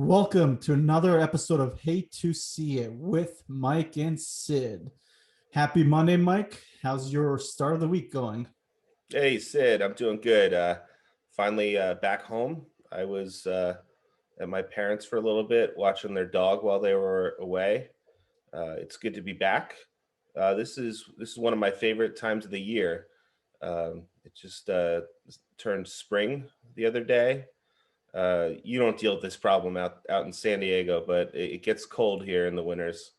Welcome to another episode of Hate to See It with Mike and Sid. Happy Monday, Mike. How's your start of the week going? Hey Sid, I'm doing good. Finally back home. I was at my parents for a little bit, watching their dog while they were away. It's good to be back. This is one of my favorite times of the year. It just turned spring the other day. You don't deal with this problem out in San Diego, but it gets cold here in the winters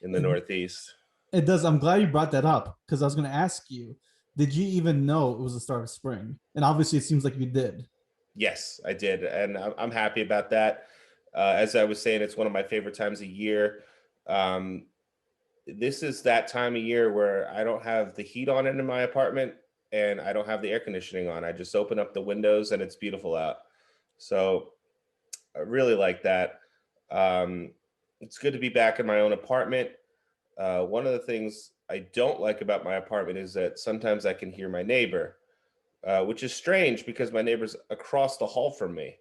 in the It, Northeast. it does. I'm glad you brought that up because I was going to ask you, did you even know it was the start of spring? And obviously, it seems like you did. Yes, I did, and I'm happy about that. As I was saying, it's one of my favorite times of year. Um, this is that time of year where I don't have the heat on in my apartment and I don't have the air conditioning on. I just open up the windows and it's beautiful out. So I really like that. Um, it's good to be back in my own apartment. One of the things I don't like about my apartment is that sometimes I can hear my neighbor, which is strange because my neighbor's across the hall from me.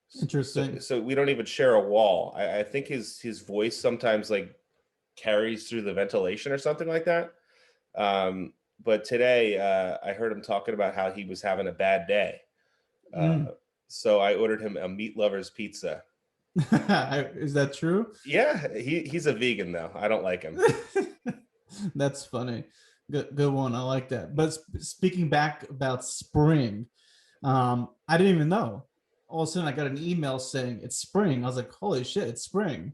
So, Interesting. so we don't even share a wall. I think his voice sometimes like carries through the ventilation or something like that. Um, but today I heard him talking about how he was having a bad day. Uh, Mm. so I ordered him a meat lover's pizza. Is that true? Yeah, he's a vegan though. I don't like him. That's funny. Good one. I like that. But speaking back about spring, I didn't even know. All of a sudden, I got an email saying it's spring. I was like, holy shit, it's spring.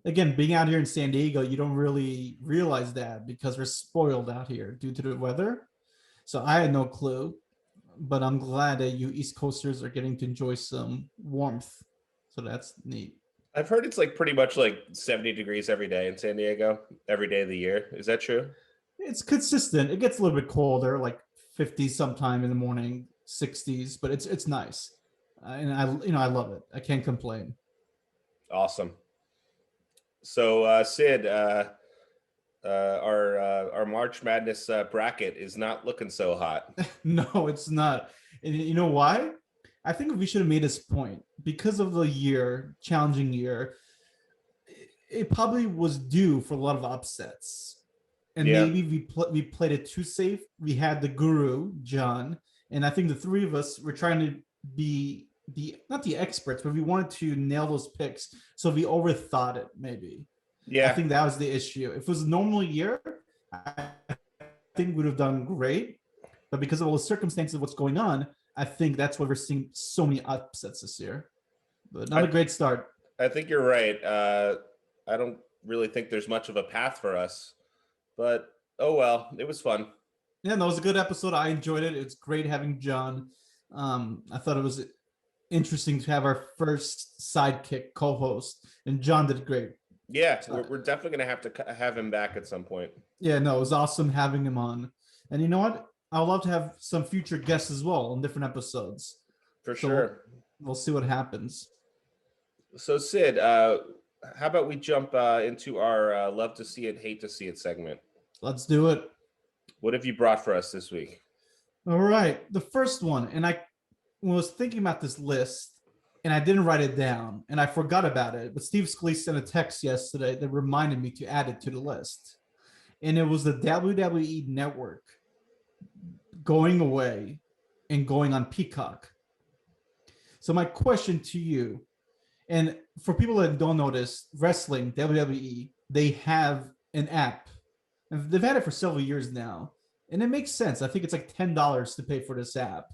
Again, being out here in San Diego, you don't really realize that because we're spoiled out here due to the weather. So I had no clue, but I'm glad that you East Coasters are getting to enjoy some warmth. So that's neat. I've heard it's like pretty much like 70 degrees every day in San Diego, every day of the year. Is that true? It's consistent. It gets a little bit colder, like 50s sometime in the morning, 60s, but it's nice. And I love it. I can't complain. Awesome. So Sid, our March Madness bracket is not looking so hot. No, it's not. And you know why? I think we should have made this point because of the year, challenging year. It probably was due for a lot of upsets, and Yeah, maybe we played it too safe. We had the guru John, and I think the three of us were trying to be not the experts, but we wanted to nail those picks, so we overthought it. Maybe I yeah. think that was the issue. If it was a normal year, I think we would have done great. But because of all the circumstances of what's going on, I think that's why we're seeing so many upsets this year. But not a I great start. I think you're right. I don't really think there's much of a path for us, but oh well, it was fun. Yeah, that was a good episode. I enjoyed it. It's great having John. I thought it was interesting to have our first sidekick co-host, and John did great. Yeah, So, we're definitely gonna have to have him back at some point yeah, no, it was awesome having him on. And you know what? I'd love to have some future guests as well on different episodes. for So sure. we'll see what happens. So Sid, how about we jump into our love to see it, hate to see it segment? Let's do it. What have you brought for us this week? All right. The first one, and I was thinking about this list and I didn't write it down and I forgot about it. But Steve Scalise sent a text yesterday that reminded me to add it to the list. And it was the WWE Network going away and going on Peacock. So my question to you, and for people that don't know this, wrestling, WWE, they have an app. And they've had it for several years now. And it makes sense. I think it's like $10 to pay for this app.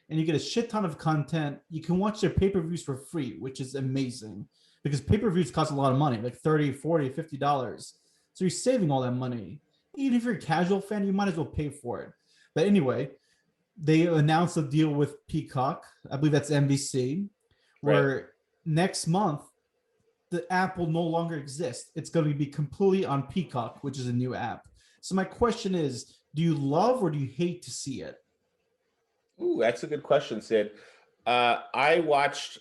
And you get a shit ton of content. You can watch their pay-per-views for free, which is amazing because pay-per-views cost a lot of money, like 30, 40, $50. So you're saving all that money. Even if you're a casual fan, you might as well pay for it. But anyway, they announced a deal with Peacock. I believe that's NBC, Right. where next month the app will no longer exist. It's going to be completely on Peacock, which is a new app. So my question is, do you love or do you hate to see it? Ooh, that's a good question, Sid. I watched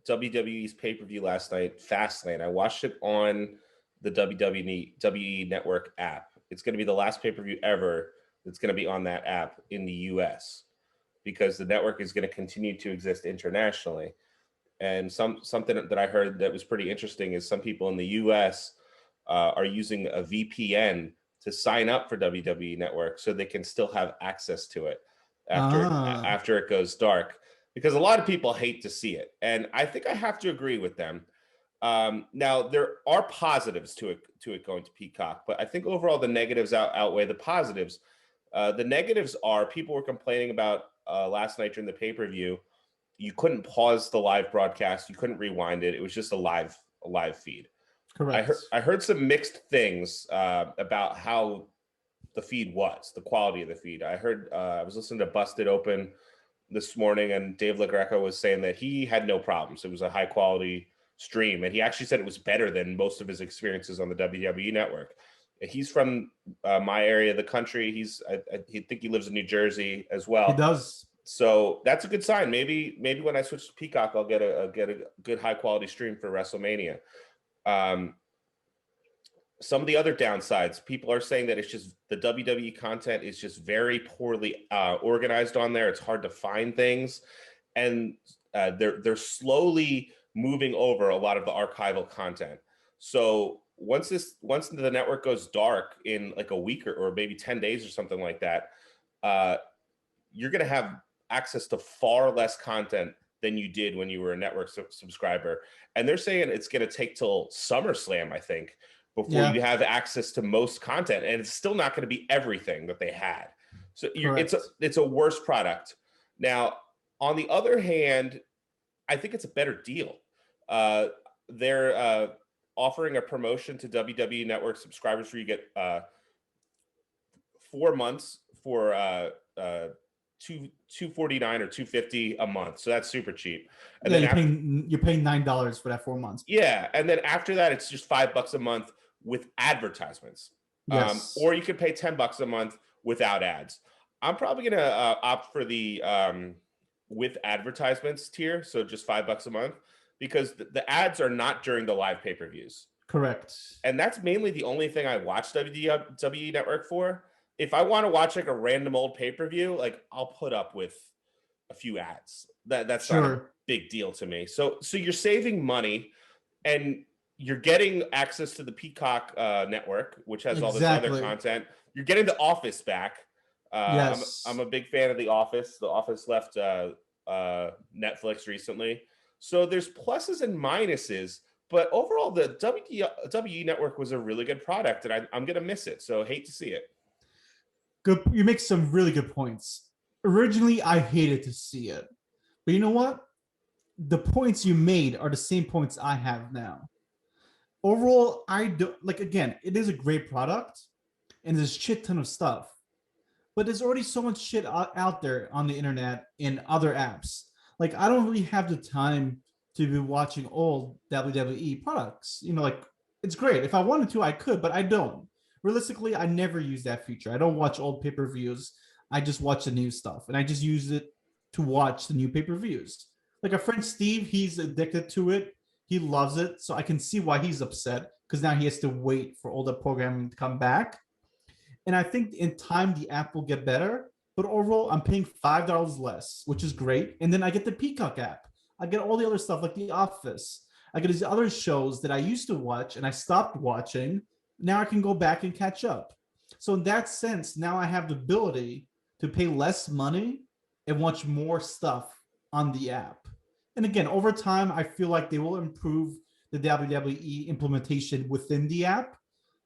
WWE's pay per view last night, Fastlane. I watched it on the WWE Network app. It's going to be the last pay per view ever that's going to be on that app in the US because the network is going to continue to exist internationally. And something that I heard that was pretty interesting is some people in the US are using a VPN to sign up for WWE Network so they can still have access to it after it goes dark, because a lot of people hate to see it, and I think I have to agree with them. Now there are positives to it going to Peacock, but I think overall the negatives outweigh the positives. The negatives are people were complaining about last night during the pay-per-view. You couldn't pause the live broadcast, you couldn't rewind it. It was just a live feed. Correct. I heard some mixed things about how the feed was, the quality of the feed. I heard I was listening to Busted Open this morning, and Dave LaGreca was saying that he had no problems. It was a high quality stream, and he actually said it was better than most of his experiences on the WWE Network. He's from my area of the country. I think he lives in New Jersey as well. He does. So that's a good sign. Maybe when I switch to Peacock, I'll get a good high quality stream for WrestleMania. Some of the other downsides, people are saying that it's just the WWE content is just very poorly organized on there. It's hard to find things, and they're slowly moving over a lot of the archival content. So once the network goes dark in like a week or maybe 10 days or something like that, you're going to have access to far less content than you did when you were a network subscriber. And they're saying it's going to take till SummerSlam, I think, before you have access to most content, and it's still not going to be everything that they had. So it's a worse product. Now, on the other hand, I think it's a better deal. They're offering a promotion to WWE Network subscribers where you get 4 months for $249 or $250 a month. So that's super cheap. And then you're paying $9 for that 4 months. Yeah, and then after that, it's just $5 a month with advertisements. Yes. Or you could pay $10 a month without ads. I'm probably gonna opt for the with advertisements tier, so just $5 a month, because the ads are not during the live pay-per-views. Correct. And that's mainly the only thing I watch WWE Network for. If I want to watch like a random old pay-per-view, like I'll put up with a few ads. That's not a big deal to me. So you're saving money, and you're getting access to the Peacock network, which has all this other content. You're getting The Office back. Yes. I'm a big fan of The Office. The Office left Netflix recently. So there's pluses and minuses, but overall the WWE Network was a really good product, and I'm going to miss it. So hate to see it. Good. You make some really good points. Originally, I hated to see it, but you know what? The points you made are the same points I have now. Overall, I don't like. Again, it is a great product, and there's a shit ton of stuff, but there's already so much shit out there on the internet in other apps. Like, I don't really have the time to be watching old WWE products. You know, like, it's great. If I wanted to, I could, but I don't. Realistically, I never use that feature. I don't watch old pay-per-views. I just watch the new stuff, and I just use it to watch the new pay-per-views. Like a friend, Steve, he's addicted to it. He loves it, so I can see why he's upset, because now he has to wait for all the programming to come back. And I think in time, the app will get better. But overall, I'm paying $5 less, which is great. And then I get the Peacock app. I get all the other stuff like The Office. I get these other shows that I used to watch and I stopped watching. Now I can go back and catch up. So in that sense, now I have the ability to pay less money and watch more stuff on the app. And again, over time, I feel like they will improve the WWE implementation within the app.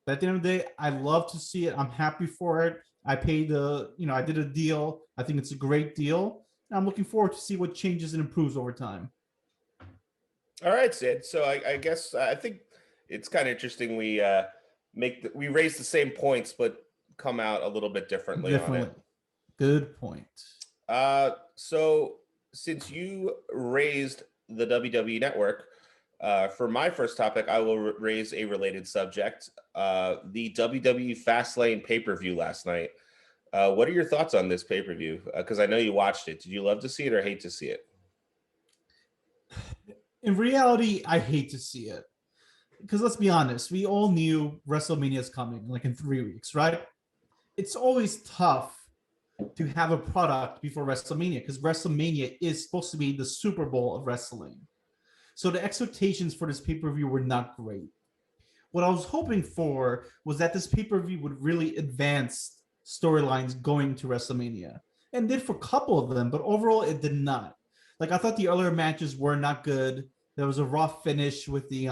But at the end of the day, I love to see it. I'm happy for it. I paid I did a deal. I think it's a great deal. And I'm looking forward to see what changes and improves over time. All right, Sid. So I guess I think it's kind of interesting. We raise the same points, but come out a little bit differently on it. Good point. So since you raised the WWE Network, for my first topic, I will raise a related subject, the WWE Fastlane pay-per-view last night. What are your thoughts on this pay-per-view? Because I know you watched it. Did you love to see it or hate to see it? In reality, I hate to see it. Because let's be honest, we all knew WrestleMania is coming like in 3 weeks, right? It's always tough to have a product before WrestleMania, because WrestleMania is supposed to be the Super Bowl of wrestling. So the expectations for this pay-per-view were not great. What I was hoping for was that this pay-per-view would really advance storylines going to WrestleMania, and did for a couple of them, but overall it did not. Like, I thought the earlier matches were not good. There was a rough finish with the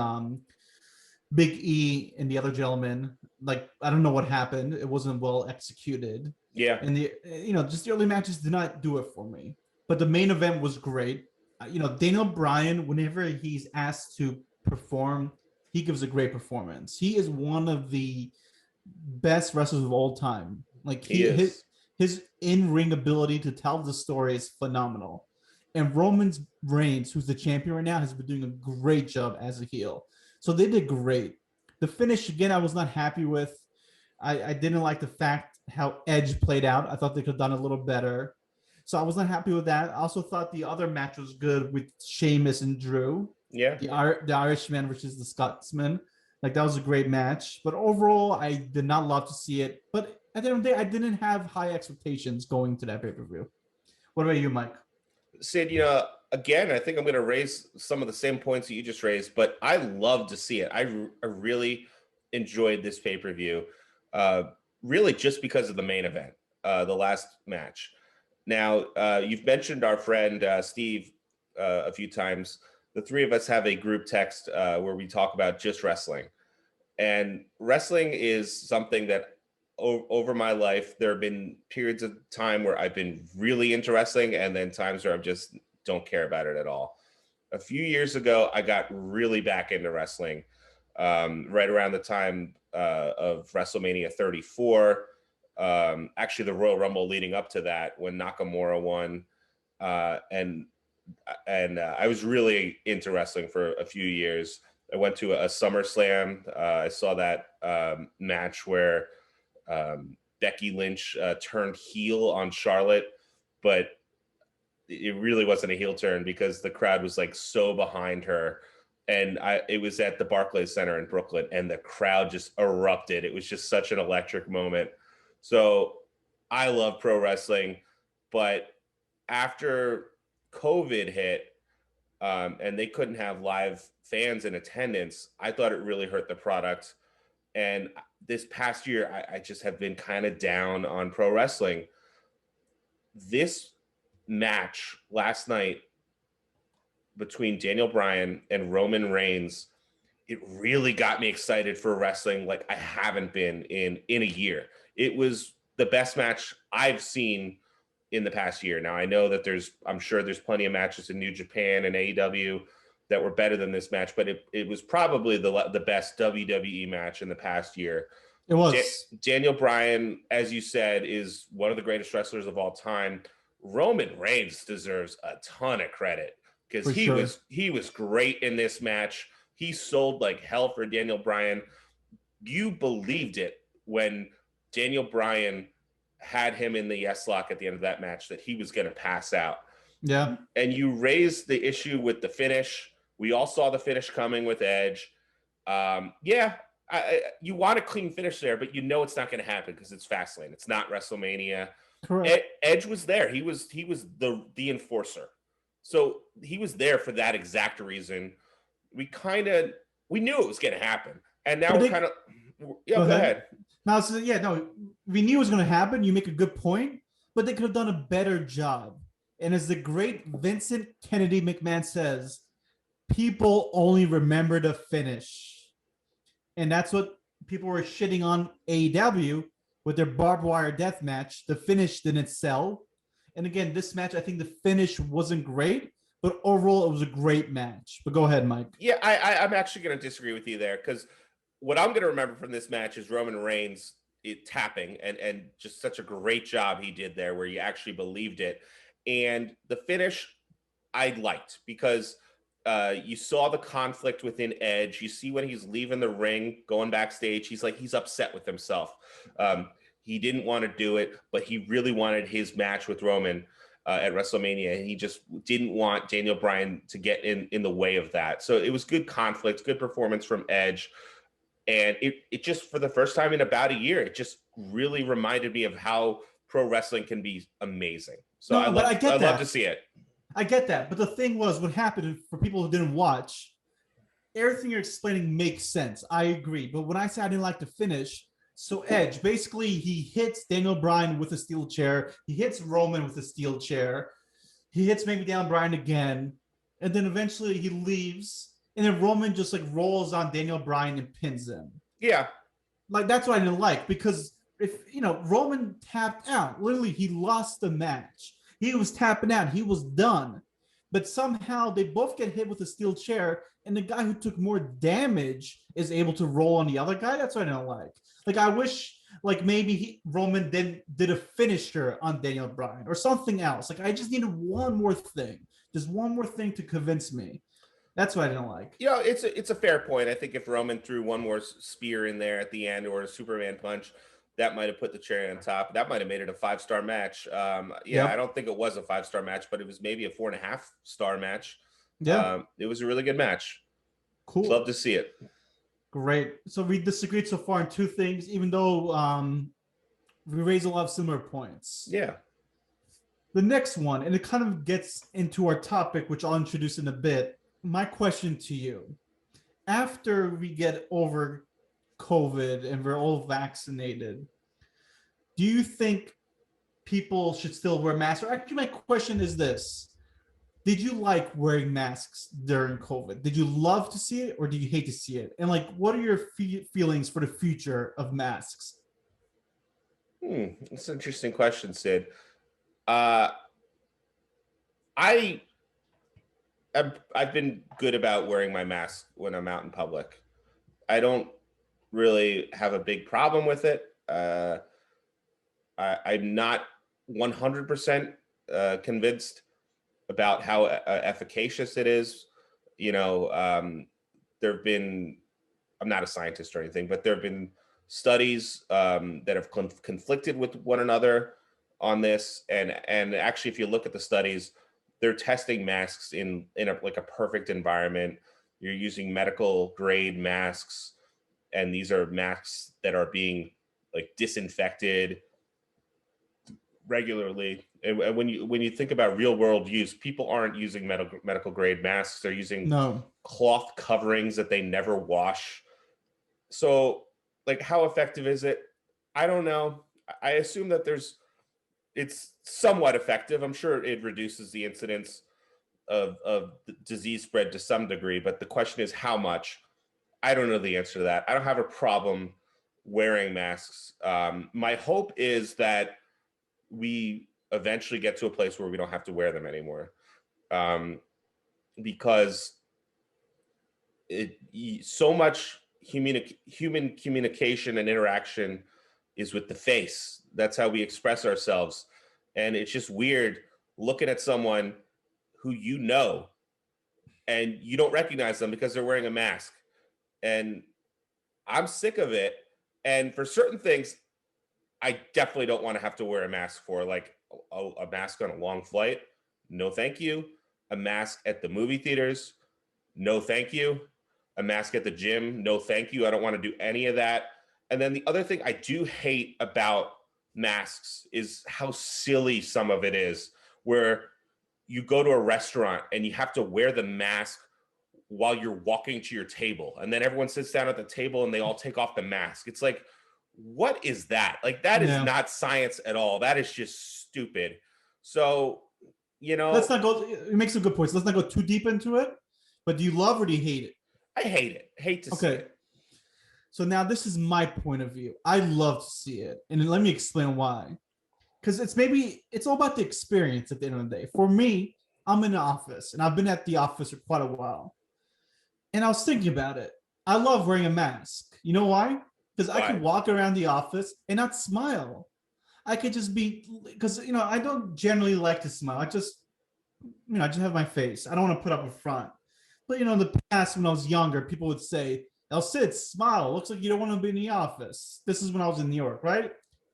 Big E and the other gentleman. Like, I don't know what happened. It wasn't well executed. Yeah. And just the early matches did not do it for me. But the main event was great. Daniel Bryan, whenever he's asked to perform, he gives a great performance. He is one of the best wrestlers of all time. Like, his in-ring ability to tell the story is phenomenal. And Roman Reigns, who's the champion right now, has been doing a great job as a heel. So they did great. The finish, again, I was not happy with. I didn't like the fact how Edge played out. I thought they could have done a little better. So I was not happy with that. I also thought the other match was good with Sheamus and Drew. Yeah. The Irishman versus the Scotsman. Like, that was a great match. But overall, I did not love to see it. But at the end of the day, I didn't have high expectations going to that pay-per-view. What about you, Mike? Sid, again, I think I'm going to raise some of the same points that you just raised, but I love to see it. I really enjoyed this pay-per-view, really just because of the main event, the last match. Now, you've mentioned our friend Steve a few times. The three of us have a group text where we talk about just wrestling. And wrestling is something that over my life, there have been periods of time where I've been really into wrestling, and then times where I just don't care about it at all. A few years ago, I got really back into wrestling, right around the time of WrestleMania 34. Actually, the Royal Rumble leading up to that, when Nakamura won, and I was really into wrestling for a few years. I went to a SummerSlam. I saw that match where Becky Lynch turned heel on Charlotte, but it really wasn't a heel turn because the crowd was like so behind her. And it was at the Barclays Center in Brooklyn, and the crowd just erupted. It was just such an electric moment. So I love pro wrestling, but after COVID hit, and they couldn't have live fans in attendance, I thought it really hurt the product. And this past year, I just have been kind of down on pro wrestling. This match last night between Daniel Bryan and Roman Reigns, it really got me excited for wrestling like I haven't been in a year. It was the best match I've seen in the past year. Now, I know that I'm sure there's plenty of matches in New Japan and AEW that were better than this match, but it was probably the best WWE match in the past year. It was. Daniel Bryan, as you said, is one of the greatest wrestlers of all time. Roman Reigns deserves a ton of credit because he was great in this match. He sold like hell for Daniel Bryan. You believed it when Daniel Bryan had him in the yes lock at the end of that match that he was going to pass out. Yeah. And you raised the issue with the finish. We all saw the finish coming with Edge. You want a clean finish there, but you know it's not going to happen because it's Fastlane. It's not WrestleMania. Correct. Edge was there. He was the enforcer. So he was there for that exact reason. We knew it was going to happen. And now we're kind of go ahead. We knew it was going to happen. You make a good point, but they could have done a better job. And as the great Vincent Kennedy McMahon says, people only remember the finish. And that's what people were shitting on AEW with their barbed wire death match. The finish didn't sell. And again, this match, I think the finish wasn't great, but overall it was a great match. But go ahead, Mike. Yeah, I'm actually going to disagree with you there because what I'm going to remember from this match is Roman Reigns tapping and just such a great job he did there where you actually believed it. And the finish I liked because you saw the conflict within Edge. You see when he's leaving the ring, going backstage, he's upset with himself. He didn't want to do it, but he really wanted his match with Roman at WrestleMania. And he just didn't want Daniel Bryan to get in the way of that. So it was good conflict, good performance from Edge. And it just, for the first time in about a year, it just really reminded me of how pro wrestling can be amazing. So I love to see it. I get that. But the thing was, what happened for people who didn't watch, everything you're explaining makes sense. I agree. But when I said I didn't like the finish, so Edge, basically he hits Daniel Bryan with a steel chair. He hits Roman with a steel chair. He hits maybe Daniel Bryan again. And then eventually he leaves. And then Roman just like rolls on Daniel Bryan and pins him. Yeah. Like that's what I didn't like, because if Roman tapped out, literally he lost the match. He was tapping out, he was done. But somehow they both get hit with a steel chair, and the guy who took more damage is able to roll on the other guy. That's what I don't like. Like I wish, like maybe Roman then did a finisher on Daniel Bryan or something else. Like I just needed one more thing, just one more thing to convince me. That's what I didn't like. It's a fair point. I think if Roman threw one more spear in there at the end or a Superman punch, that might have put the cherry on top. That might have made it a 5-star match. Yep. I don't think it was a 5-star match, but it was maybe a 4.5-star match. Yeah. It was a really good match. Cool. Love to see it. Great. So we disagreed so far on two things, even though we raised a lot of similar points. Yeah. The next one, and it kind of gets into our topic, which I'll introduce in a bit. My question to you, after we get over COVID and we're all vaccinated, do you think people should still wear masks? Or actually, my question is this. Did you like wearing masks during COVID? Did you love to see it or did you hate to see it? And like, what are your feelings for the future of masks? That's an interesting question, Sid. I've been good about wearing my mask when I'm out in public. I don't really have a big problem with it. I'm not 100% convinced about how efficacious it is. There have been, I'm not a scientist or anything, but there have been studies that have conflicted with one another on this. And actually, if you look at the studies, they're testing masks in a perfect environment. You're using medical grade masks, and these are masks that are being like disinfected regularly. And when you think about real world use, people aren't using medical grade masks. They're using cloth coverings that they never wash. So like, how effective is it? I don't know. I assume that it's somewhat effective. I'm sure it reduces the incidence of disease spread to some degree, but the question is how much. I don't know the answer to that. I don't have a problem wearing masks. My hope is that we eventually get to a place where we don't have to wear them anymore, because so much human communication and interaction is with the face. That's how we express ourselves. And it's just weird looking at someone who and you don't recognize them because they're wearing a mask. And I'm sick of it. And for certain things, I definitely don't want to have to wear a mask for, like a mask on a long flight. No, thank you. A mask at the movie theaters. No, thank you. A mask at the gym. No, thank you. I don't want to do any of that. And then the other thing I do hate about masks is how silly some of it is, where you go to a restaurant and you have to wear the mask while you're walking to your table. And then everyone sits down at the table and they all take off the mask. It's like, what is that? Like, that is not science at all. That is just stupid. So, let's not go, it makes some good points. Let's not go too deep into it, but do you love or do you hate it? I hate it. Hate to see it. So now this is my point of view. I love to see it. And let me explain why. Because it's all about the experience at the end of the day. For me, I'm in the office and I've been at the office for quite a while. And I was thinking about it. I love wearing a mask. You know why? Because I can walk around the office and not smile. I could just be, because, I don't generally like to smile. I just have my face. I don't want to put up a front. But, in the past, when I was younger, people would say, "El Cid, smile. Looks like you don't want to be in the office." This is when I was in New York, right?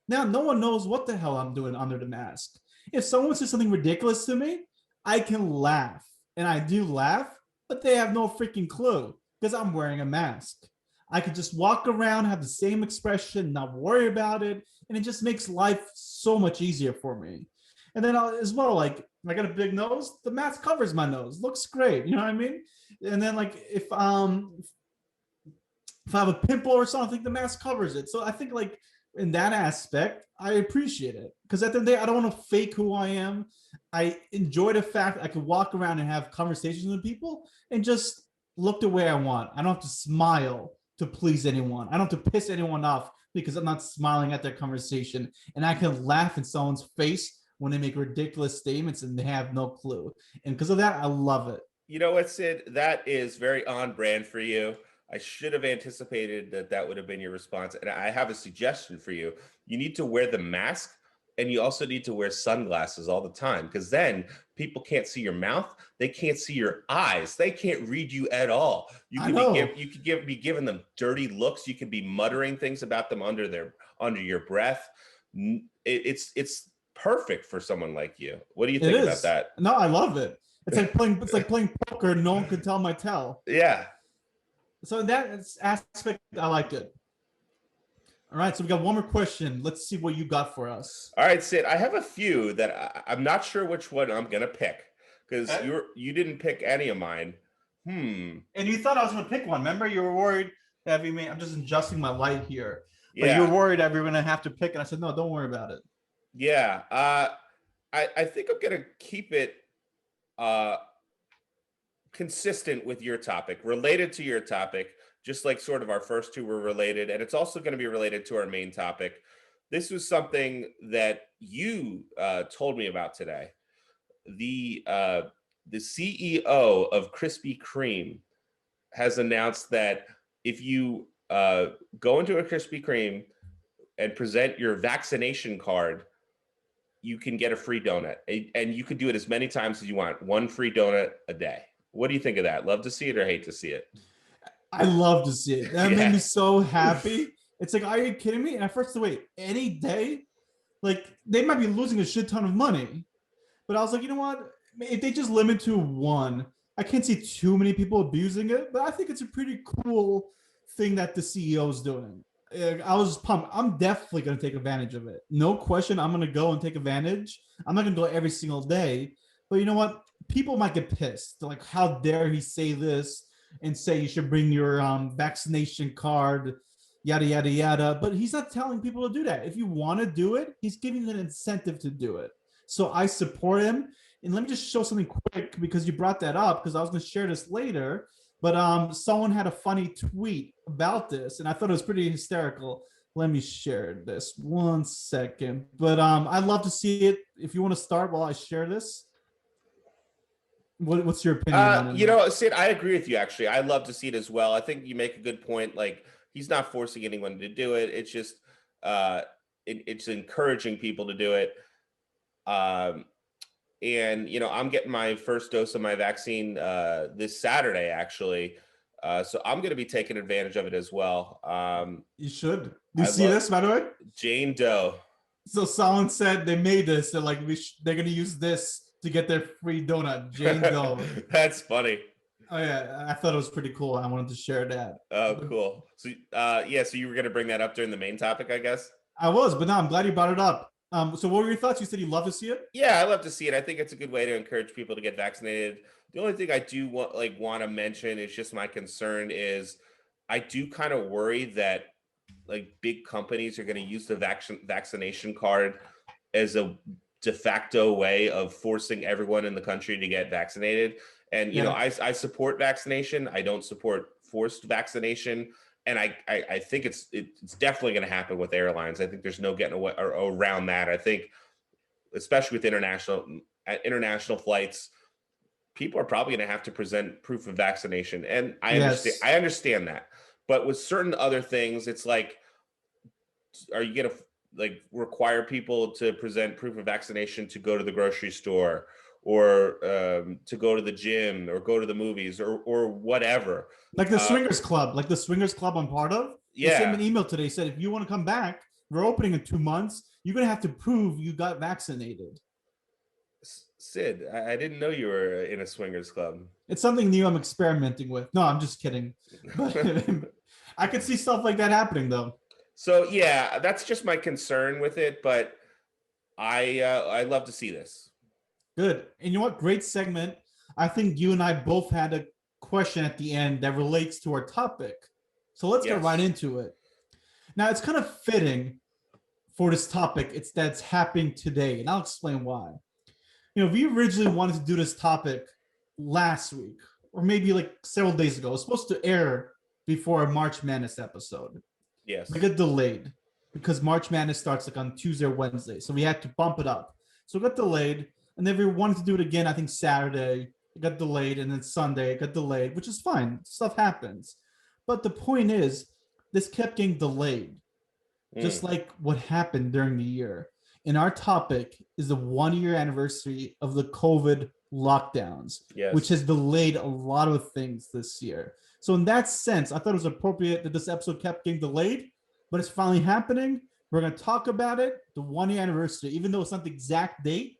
Now, no one knows what the hell I'm doing under the mask. If someone says something ridiculous to me, I can laugh. And I do laugh, but they have no freaking clue because I'm wearing a mask. I could just walk around, have the same expression, not worry about it. And it just makes life so much easier for me. And then as well, like I got a big nose, the mask covers my nose, looks great. You know what I mean? And then like if I have a pimple or something, the mask covers it. So I think like in that aspect, I appreciate it because at the end of the day, I don't want to fake who I am. I enjoy the fact I can walk around and have conversations with people and just look the way I want. I don't have to smile to please anyone. I don't have to piss anyone off because I'm not smiling at their conversation. And I can laugh in someone's face when they make ridiculous statements and they have no clue. And because of that, I love it. You know what, Sid? That is very on brand for you. I should have anticipated that that would have been your response. And I have a suggestion for you. You need to wear the mask and you also need to wear sunglasses all the time because then people can't see your mouth. They can't see your eyes. They can't read you at all. You could be giving them dirty looks. You could be muttering things about them under your breath. It's perfect for someone like you. What do you think about that? No, I love it. It's like playing poker. No one can tell my tell. Yeah. So in that aspect, I like it. All right, so we got one more question. Let's see what you got for us. All right, Sid. I have a few that I'm not sure which one I'm gonna pick because you didn't pick any of mine. And you thought I was gonna pick one. Remember, you were worried that I'm just adjusting my light here. But Yeah. you were worried that we were gonna have to pick, and I said, no, don't worry about it. Yeah. I think I'm gonna keep it consistent with your topic, related to your topic, just like sort of our first two were related. And it's also going to be related to our main topic. This was something that you told me about today. The CEO of Krispy Kreme has announced that if you go into a Krispy Kreme and present your vaccination card, you can get a free donut. And you could do it as many times as you want. One free donut a day. What do you think of that? Love to see it or hate to see it? I love to see it. That made me so happy. It's like, are you kidding me? And at first, wait, any day? Like, they might be losing a shit ton of money. But I was like, you know what? If they just limit to one, I can't see too many people abusing it. But I think it's a pretty cool thing that the CEO is doing. I was pumped. I'm definitely going to take advantage of it. No question. I'm going to go and take advantage. I'm not going to go every single day. But you know what? People might get pissed. They're like, how dare he say this and say you should bring your vaccination card, yada, yada, yada. But he's not telling people to do that. If you want to do it, he's giving you an incentive to do it. So I support him. And let me just show something quick because you brought that up because I was going to share this later. But someone had a funny tweet about this, and I thought it was pretty hysterical. Let me share this 1 second. But I'd love to see it. If you want to start while I share this. What's your opinion on it? You know, Sid, I agree with you, actually. I love to see it as well. I think you make a good point. Like, he's not forcing anyone to do it. It's just, it's encouraging people to do it. And, you know, I'm getting my first dose of my vaccine this Saturday, actually. So I'm going to be taking advantage of it as well. You should. Do you see this, by the way? Jane Doe. So someone said they made this. They're like, they're going to use this to get their free donut. Jane Doe. That's funny. Oh, yeah. I thought it was pretty cool. I wanted to share that. Oh, cool. So, yeah, so you were going to bring that up during the main topic, I guess? I was, but no, I'm glad you brought it up. So what were your thoughts? You said you love to see it? Yeah, I love to see it. I think it's a good way to encourage people to get vaccinated. The only thing I do want to mention is just my concern is I do kind of worry that like big companies are going to use the vaccination card as a de facto way of forcing everyone in the country to get vaccinated. And, you know, I support vaccination. I don't support forced vaccination. And I think it's definitely going to happen with airlines. I think there's no getting away or around that. I think, especially with international flights, people are probably going to have to present proof of vaccination. And I understand that. But with certain other things, it's like, are you going to like require people to present proof of vaccination to go to the grocery store or to go to the gym or go to the movies or whatever? Like the Swingers Club, I'm part of. Yeah. They sent me an email today, said, if you want to come back, we're opening in 2 months. You're going to have to prove you got vaccinated. Sid, I didn't know you were in a Swingers Club. It's something new I'm experimenting with. No, I'm just kidding. But I could see stuff like that happening, though. So, yeah, that's just my concern with it. But I love to see this. Good. And you know what? Great segment. I think you and I both had a question at the end that relates to our topic. So let's get right Yes. into it. Now, it's kind of fitting for this topic. That's happening today, and I'll explain why. We originally wanted to do this topic last week, or maybe like several days ago. It was supposed to air before our March Madness episode. We Yes. got delayed because March Madness starts like on Tuesday or Wednesday, so we had to bump it up. So it got delayed, and then we wanted to do it again. I think Saturday it got delayed, and then Sunday it got delayed, which is fine. Stuff happens, but the point is, this kept getting delayed, just like what happened during the year. And our topic is the 1 year anniversary of the COVID lockdowns, which Yes. has delayed a lot of things this year. So, in that sense, I thought it was appropriate that this episode kept getting delayed, but it's finally happening. We're going to talk about it, the 1 year anniversary, even though it's not the exact date.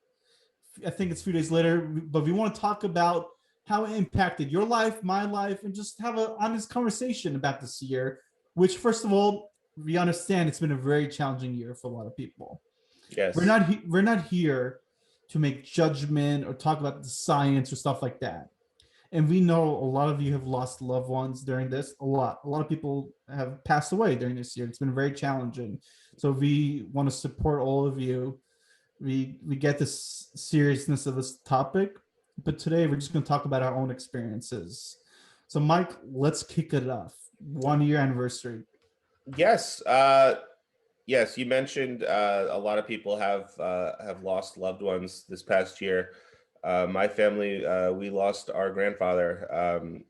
I think it's a few days later, but we want to talk about how it impacted your life, my life, and just have an honest conversation about this year, which, first of all, we understand it's been a very challenging year for a lot of people. Yes. We're not here to make judgment or talk about the science or stuff like that. And we know a lot of you have lost loved ones during this. A lot of people have passed away during this year. It's been very challenging. So we want to support all of you. We get the seriousness of this topic, but today we're just going to talk about our own experiences. So Mike, let's kick it off. 1 year anniversary. Yes. Yes, you mentioned a lot of people have lost loved ones this past year. My family, we lost our grandfather,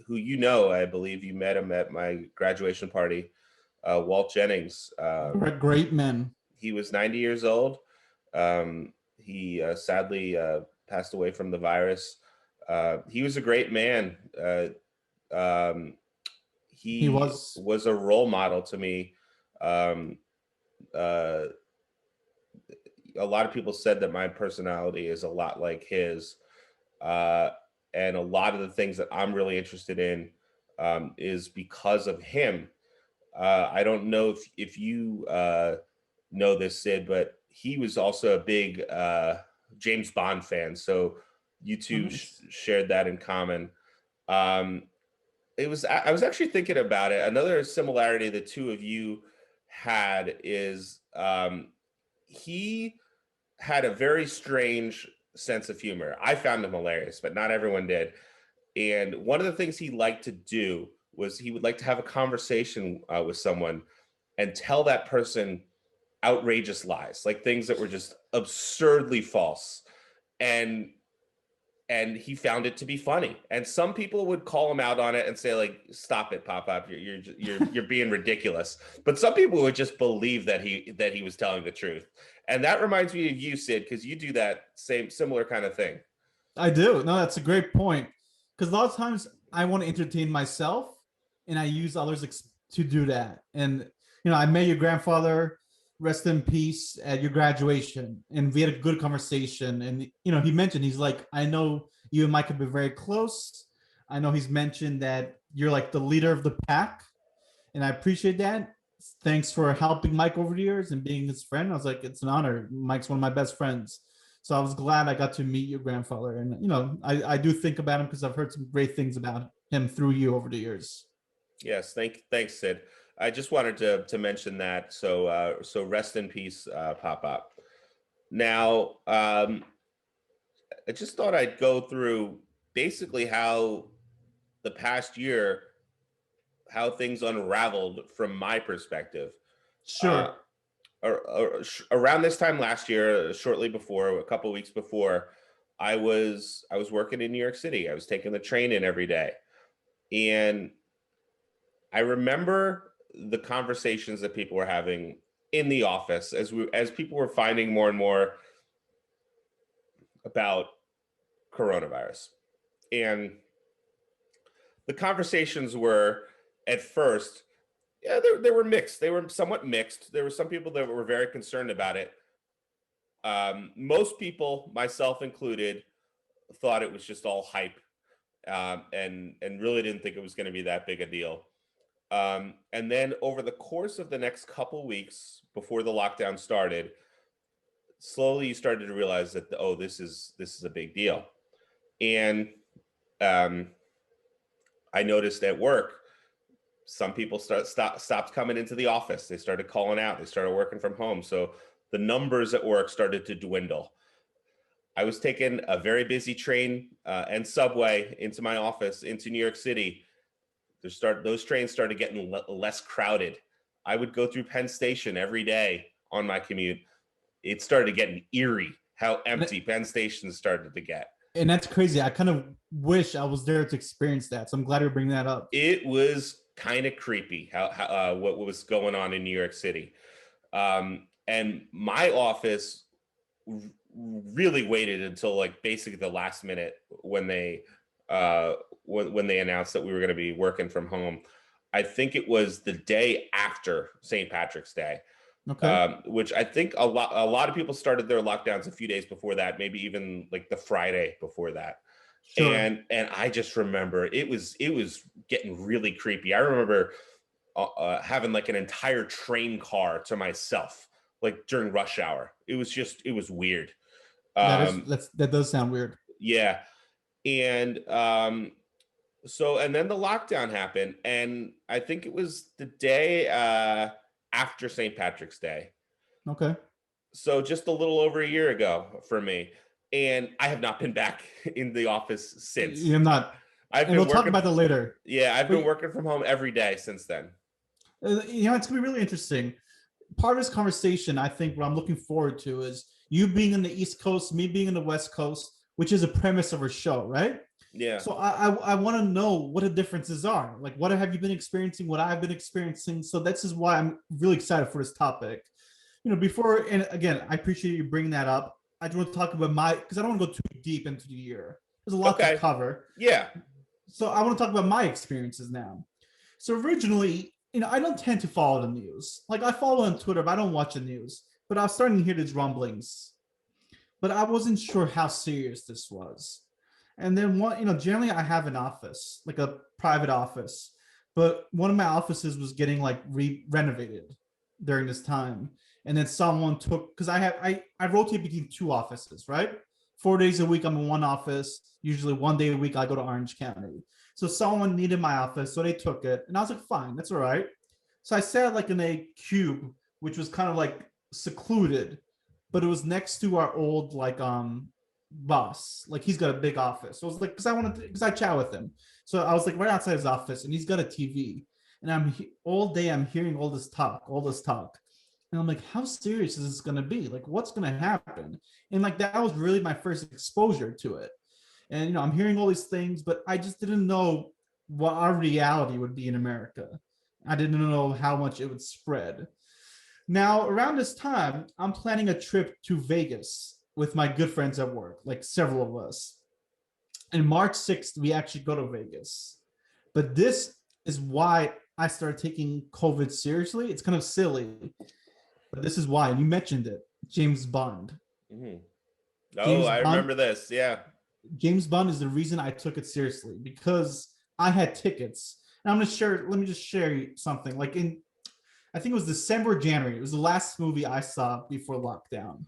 who I believe you met him at my graduation party, Walt Jennings. Great men. He was 90 years old. He sadly passed away from the virus. He was a great man. He was a role model to me. Uh, a lot of people said that my personality is a lot like his, and a lot of the things that I'm really interested in is because of him. I don't know if you know this, Sid, but he was also a big James Bond fan. So you two shared that in common. I was actually thinking about it. Another similarity the two of you had is he had a very strange sense of humor. I found him hilarious, but not everyone did. And one of the things he liked to do was he would like to have a conversation with someone and tell that person outrageous lies, like things that were just absurdly false. And he found it to be funny. And some people would call him out on it and say, like, stop it, Pop, you're being ridiculous. But some people would just believe that he was telling the truth. And that reminds me of you, Sid, because you do that similar kind of thing. I do. No, that's a great point. Because a lot of times I want to entertain myself, and I use others to do that. And I met your grandfather, rest in peace, at your graduation, and we had a good conversation. And he mentioned, he's like, I know you and Mike have been very close. I know he's mentioned that you're like the leader of the pack, and I appreciate that. Thanks for helping Mike over the years and being his friend. I was like, it's an honor. Mike's one of my best friends. So I was glad I got to meet your grandfather. And, I do think about him because I've heard some great things about him through you over the years. Yes. Thanks, Sid. I just wanted to mention that. So rest in peace, Pop. Now, I just thought I'd go through basically how the past year, how things unraveled from my perspective. Sure. Around this time last year, shortly before, a couple of weeks before, I was working in New York City. I was taking the train in every day, and I remember the conversations that people were having in the office as people were finding more and more about coronavirus. And the conversations were, at first, yeah, they were mixed. They were somewhat mixed. There were some people that were very concerned about it. Most people, myself included, thought it was just all hype, and really didn't think it was going to be that big a deal. And then over the course of the next couple weeks before the lockdown started, slowly you started to realize that, oh, this is a big deal. And I noticed at work, some people stopped coming into the office. They started calling out. They started working from home. So the numbers at work started to dwindle. I was taking a very busy train and subway into my office into New York City. Those trains started getting less crowded. I would go through Penn Station every day on my commute. It started getting eerie how empty Penn Station started to get. And that's crazy. I kind of wish I was there to experience that. So I'm glad you're bringing that up. It was kind of creepy how what was going on in New York City. And my office really waited until like basically the last minute when they announced that we were going to be working from home. I think it was the day after St. Patrick's Day. Okay. Which I think a lot of people started their lockdowns a few days before that, maybe even like the Friday before that. Sure. And I just remember it was getting really creepy. I remember having like an entire train car to myself, like during rush hour. It was weird. That does sound weird. Yeah. And so then the lockdown happened, and I think it was the day after St. Patrick's Day. Okay. So just a little over a year ago for me. And I have not been back in the office since. You're not. We'll talk about that later. Yeah, I've been working from home every day since then. It's going to be really interesting. Part of this conversation, I think what I'm looking forward to is you being in the East Coast, me being in the West Coast, which is a premise of our show, right? Yeah. So I want to know what the differences are. Like, what have you been experiencing? What I've been experiencing. So this is why I'm really excited for this topic. Before, and again, I appreciate you bringing that up. I just want to talk about because I don't want to go too deep into the year. There's a lot to cover. Yeah. So I want to talk about my experiences now. So originally, I don't tend to follow the news. Like, I follow on Twitter, but I don't watch the news. But I was starting to hear these rumblings. But I wasn't sure how serious this was. And then generally I have an office, like a private office, but one of my offices was getting like renovated during this time. And then someone because I rotate between two offices, right? 4 days a week I'm in one office. Usually 1 day a week I go to Orange County. So someone needed my office, so they took it. And I was like, fine, that's all right. So I sat like in a cube, which was kind of like secluded, but it was next to our old like boss. Like, he's got a big office. So I was like, because I chat with him. So I was like right outside his office, and he's got a TV. And all day I'm hearing all this talk. And I'm like, how serious is this going to be? Like, what's going to happen? And like, that was really my first exposure to it. And, I'm hearing all these things, but I just didn't know what our reality would be in America. I didn't know how much it would spread. Now, around this time, I'm planning a trip to Vegas with my good friends at work, like several of us. And March 6th, we actually go to Vegas. But this is why I started taking COVID seriously. It's kind of silly, but this is why. And you mentioned it, James Bond. Mm-hmm. Oh, I remember this. Yeah. James Bond is the reason I took it seriously, because I had tickets. And let me just share something. Like I think it was December, January. It was the last movie I saw before lockdown.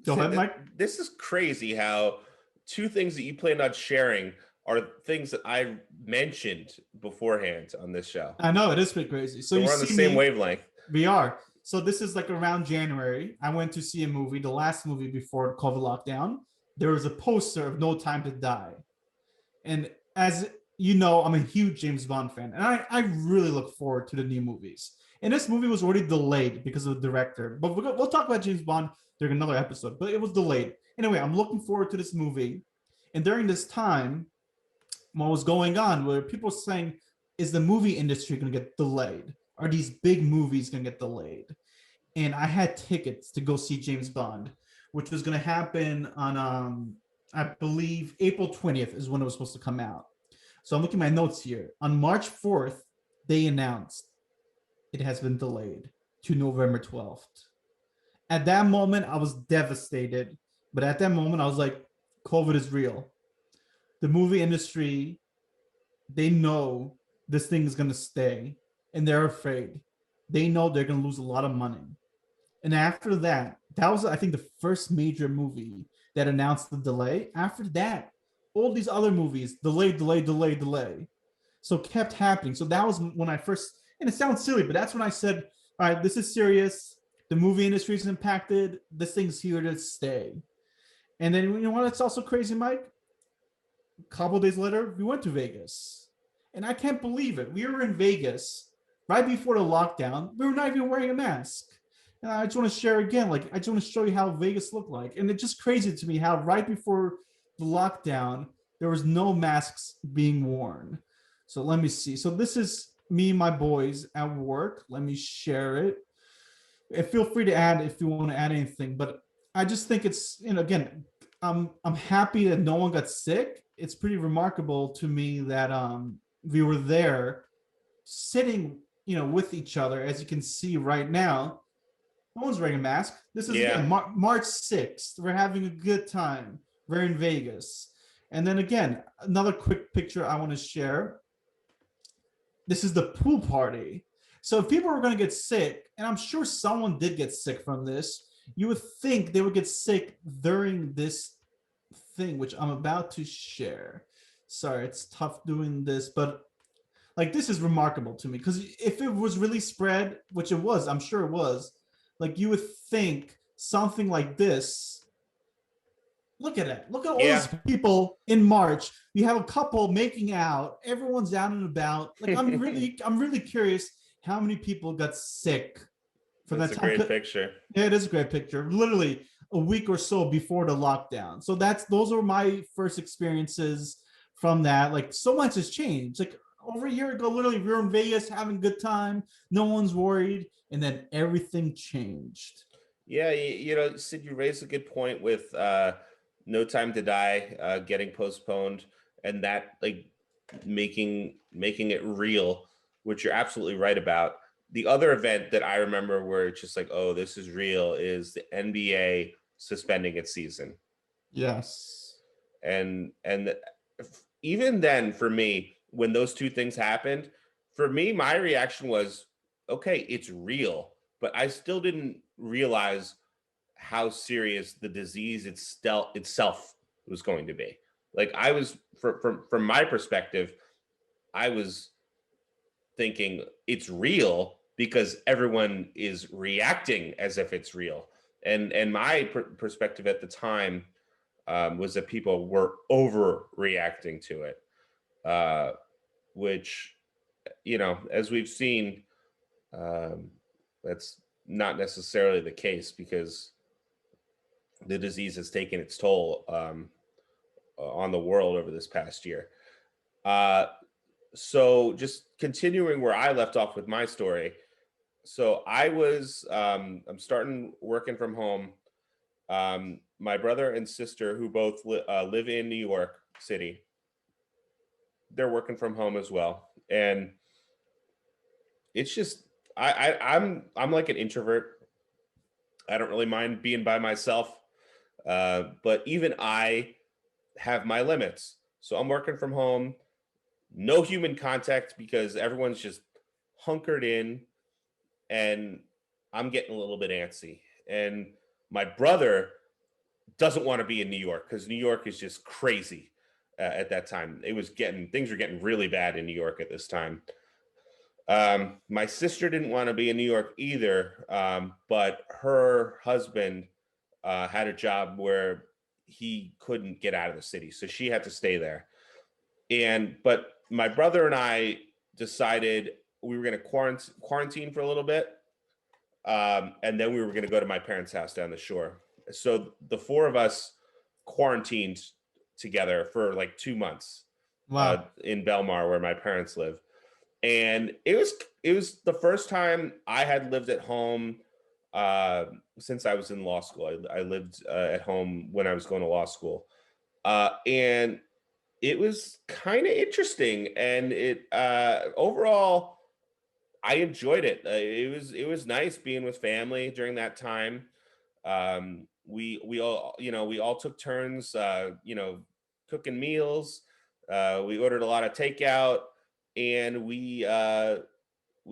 Go ahead, Mike. This is crazy how two things that you planned on sharing are things that I mentioned beforehand on this show. I know, it is pretty crazy. So we're on the same wavelength. We are. So this is like around January. I went to see a movie, the last movie before COVID lockdown. There was a poster of No Time to Die. And as you know, I'm a huge James Bond fan. And I really look forward to the new movies. And this movie was already delayed because of the director. But we'll talk about James Bond during another episode. But it was delayed. Anyway, I'm looking forward to this movie. And during this time, what was going on, where people were saying, is the movie industry going to get delayed? Are these big movies going to get delayed? And I had tickets to go see James Bond, which was going to happen on, I believe, April 20th is when it was supposed to come out. So I'm looking at my notes here. On March 4th, they announced it has been delayed to November 12th. At that moment, I was devastated. But at that moment, I was like, COVID is real. The movie industry, they know this thing is going to stay, and they're afraid. They know they're going to lose a lot of money. And after that, that was, I think, the first major movie that announced the delay. After that, all these other movies delay. So it kept happening. So that was when I first, and it sounds silly, but that's when I said, all right, this is serious. The movie industry is impacted. This thing's here to stay. And then, you know what? It's also crazy, Mike. A couple days later, we went to Vegas. And I can't believe it. We were in Vegas right before the lockdown. We were not even wearing a mask. And I just want to share again, like, I just want to show you how Vegas looked like. And it's just crazy to me how right before the lockdown, there was no masks being worn. So let me see. So this is me and my boys at work. Let me share it. And feel free to add if you want to add anything. But I just think it's, you know, again, I'm happy that no one got sick. It's pretty remarkable to me that we were there sitting, you know, with each other. As you can see right now, no one's wearing a mask. This is again March 6th. We're having a good time. We're in Vegas. And then again, another quick picture I want to share. This is the pool party. So if people were going to get sick, and I'm sure someone did get sick from this, you would think they would get sick during this thing, which I'm about to share. Sorry, it's tough doing this, but like this is remarkable to me because if it was really spread, which it was, I'm sure it was, like you would think something like this. Look at it. Look at all these people in March. You have a couple making out. Everyone's out and about. Like I'm really curious how many people got sick for that time. That's a great picture. Yeah, it is a great picture. Literally a week or so before the lockdown. So those were my first experiences from that. Like so much has changed. Like over a year ago, literally we were in Vegas having a good time. No one's worried, and then everything changed. Yeah, you know, Sid, you raised a good point with No Time to Die getting postponed, and that like making it real, which you're absolutely right about. The other event that I remember where it's just like, oh, this is real, is the NBA suspending its season. Yes. And even then, for me, when those two things happened, for me, my reaction was, okay, it's real, but I still didn't realize how serious the disease itself was going to be. Like I was, from my perspective, I was thinking it's real because everyone is reacting as if it's real. And my perspective at the time was that people were overreacting to it, which, you know, as we've seen, that's not necessarily the case because the disease has taken its toll on the world over this past year. So just continuing where I left off with my story. So I'm starting working from home. My brother and sister, who both live in New York City, they're working from home as well. And it's just, I'm like an introvert. I don't really mind being by myself. But even I have my limits. So I'm working from home, no human contact because everyone's just hunkered in, and I'm getting a little bit antsy. And my brother doesn't want to be in New York because New York is just crazy at that time. Things were getting really bad in New York at this time. My sister didn't want to be in New York either, but her husband had a job where he couldn't get out of the city, so she had to stay there. But my brother and I decided we were going to quarantine for a little bit, and then we were going to go to my parents' house down the shore. So the four of us quarantined together for like 2 months. Wow. In Belmar, where my parents live. And it was the first time I had lived at home since I was in law school. I lived at home when I was going to law school. And it was kind of interesting. And it overall, I enjoyed it. It was nice being with family during that time. We all took turns, cooking meals. We ordered a lot of takeout, and we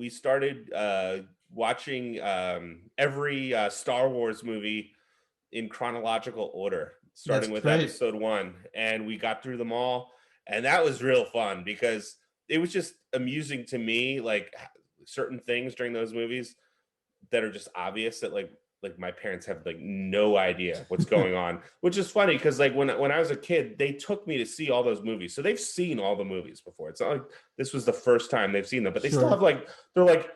started watching every Star Wars movie in chronological order, starting That's with great. episode 1, and we got through them all, and that was real fun because it was just amusing to me, like certain things during those movies that are just obvious that like my parents have like no idea what's going on, which is funny because like when I was a kid, they took me to see all those movies, so they've seen all the movies before. It's not like this was the first time they've seen them, but they still have like, they're like,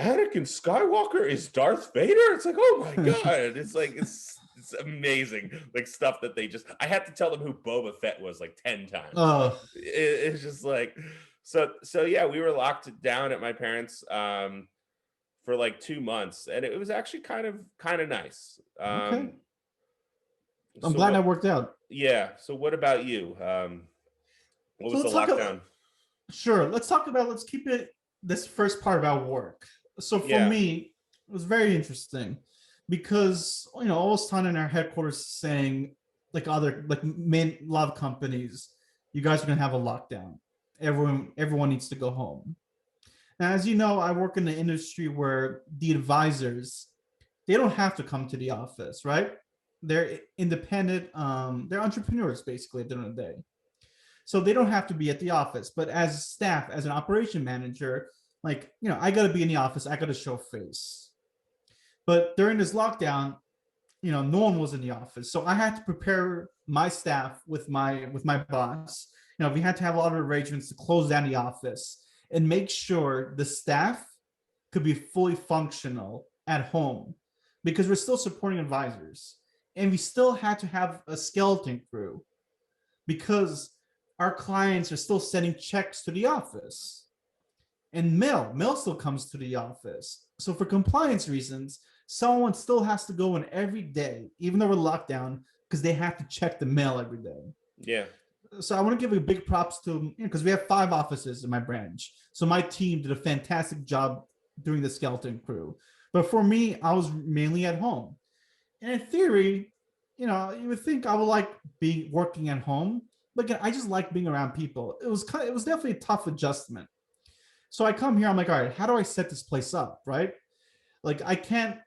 Anakin Skywalker is Darth Vader. It's like, oh my god, it's like it's amazing, like stuff that they just, I had to tell them who Boba Fett was like 10 times. It's just like, so yeah, we were locked down at my parents for like 2 months, and it was actually kind of nice. Okay. I'm So glad that worked out. Yeah. So what about you? What was the lockdown? Sure. Let's keep it this first part about work. So for Yeah. me, it was very interesting because all this time in our headquarters saying like other like main love companies, you guys are gonna have a lockdown. Everyone needs to go home. Now, as you know, I work in the industry where the advisors, they don't have to come to the office, right? They're independent, they're entrepreneurs basically at the end of the day. So they don't have to be at the office. But as staff, as an operation manager, like, I gotta be in the office, I gotta show face. But during this lockdown, no one was in the office. So I had to prepare my staff with my boss. We had to have a lot of arrangements to close down the office and make sure the staff could be fully functional at home because we're still supporting advisors. And we still had to have a skeleton crew because our clients are still sending checks to the office. And mail still comes to the office. So for compliance reasons, someone still has to go in every day, even though we're locked down, because they have to check the mail every day. Yeah. So I want to give a big props to, because we have 5 offices in my branch. So my team did a fantastic job doing the skeleton crew. But for me, I was mainly at home. And in theory, you would think I would like working at home. But again, I just like being around people. It was definitely a tough adjustment. So I come here, I'm like, all right, how do I set this place up, right? Like I can't,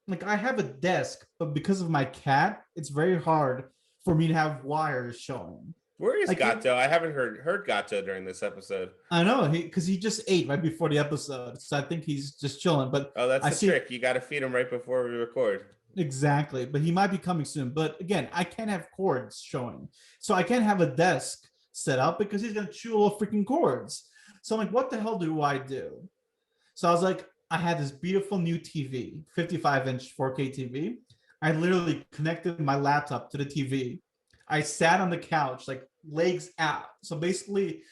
like I have a desk, but because of my cat, it's very hard for me to have wires showing. Where is like, Gato? I haven't heard Gato during this episode. I know, because he just ate right before the episode, so I think he's just chilling. But that's the trick. You got to feed him right before we record. Exactly, but he might be coming soon. But again, I can't have cords showing, so I can't have a desk set up because he's gonna chew all freaking cords. So I'm like, what the hell do I do? So I was like, I had this beautiful new TV, 55-inch 4K TV. I literally connected my laptop to the TV. I sat on the couch, like legs out. So basically,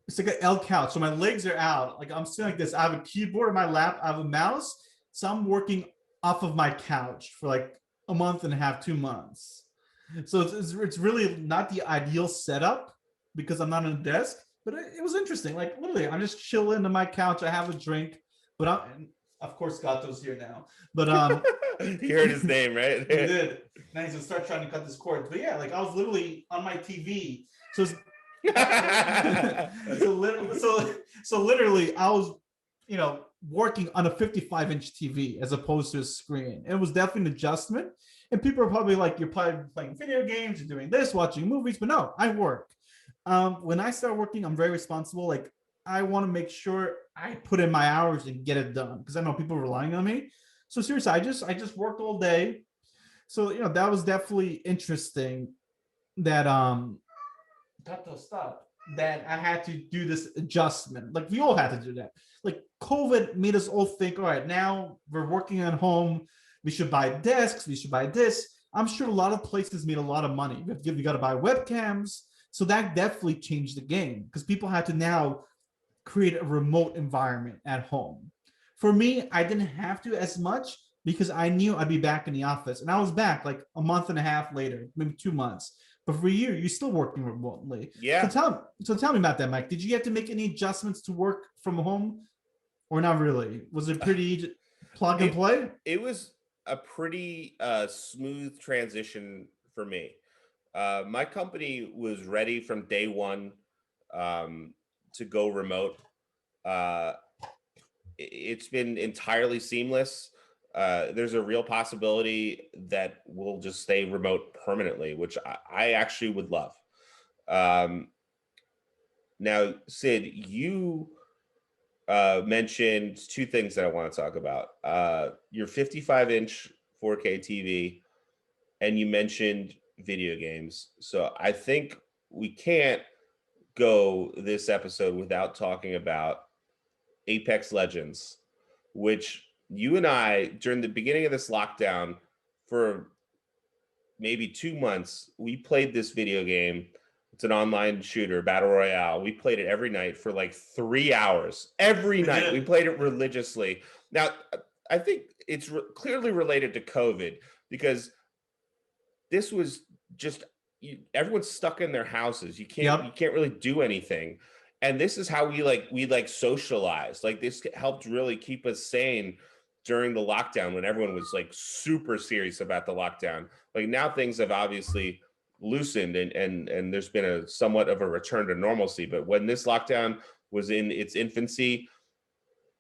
it's like an L couch. So my legs are out. Like I'm sitting like this. I have a keyboard in my lap. I have a mouse. So I'm working off of my couch for like a month and a half, 2 months. So it's really not the ideal setup because I'm not on a desk, but it was interesting. Like literally, I'm just chilling on my couch. I have a drink, but of course Gato's here now. But you heard his name, right? He did. Now he's gonna start trying to cut this cord. But yeah, like I was literally on my TV. So so literally I was, working on a 55-inch TV as opposed to a screen. It was definitely an adjustment. And people are probably like, you're probably playing video games, you're doing this, watching movies, but no, I work. When I start working, I'm very responsible. Like I want to make sure I put in my hours and get it done because I know people are relying on me. So seriously, I just worked all day. So that was definitely interesting that that I had to do this adjustment. Like we all had to do that. Like COVID made us all think, all right, now we're working at home. We should buy desks. We should buy this. I'm sure a lot of places made a lot of money. You got to buy webcams. So that definitely changed the game because people had to now create a remote environment at home. For me, I didn't have to as much because I knew I'd be back in the office. And I was back like a month and a half later, maybe 2 months. But for you, you're still working remotely. Yeah. So tell me about that, Mike. Did you have to make any adjustments to work from home or not really? Was it pretty plug and play? It was a pretty smooth transition for me. My company was ready from day one to go remote. it's been entirely seamless. There's a real possibility that we'll just stay remote permanently, which I actually would love. Now, Sid, you mentioned two things that I want to talk about. Your 55-inch 4K TV, and you mentioned video games. So I think we can't go this episode without talking about Apex Legends, which you and I, during the beginning of this lockdown, for maybe 2 months, we played this video game. It's an online shooter, battle royale. We played it every night for like 3 hours. Every night. We played it religiously. Now, I think it's clearly related to COVID, because this was just, everyone's stuck in their houses. You can't really do anything. And this is how we socialized. Like, this helped really keep us sane during the lockdown, when everyone was like super serious about the lockdown. Like, now things have obviously loosened, and there's been a somewhat of a return to normalcy. But when this lockdown was in its infancy,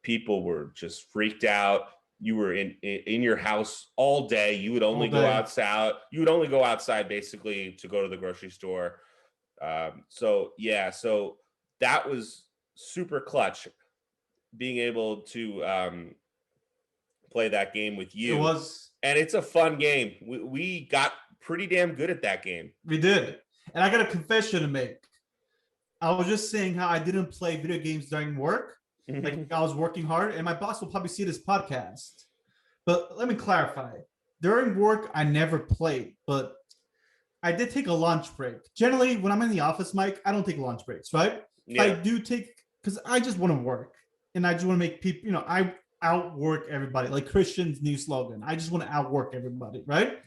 people were just freaked out. You were in your house all day. You would only go outside. You would only go outside basically to go to the grocery store. So that was super clutch, being able to play that game with you. It was, and it's a fun game. We got pretty damn good at that game. We did. And I got a confession to make. I was just saying how I didn't play video games during work. Like, I was working hard, and my boss will probably see this podcast. But let me clarify. During work, I never played, but I did take a lunch break. Generally, when I'm in the office, Mike, I don't take lunch breaks, right? Yeah. I do take, because I just want to work, and I just want to make people, I outwork everybody. Like Christian's new slogan, I just want to outwork everybody, right?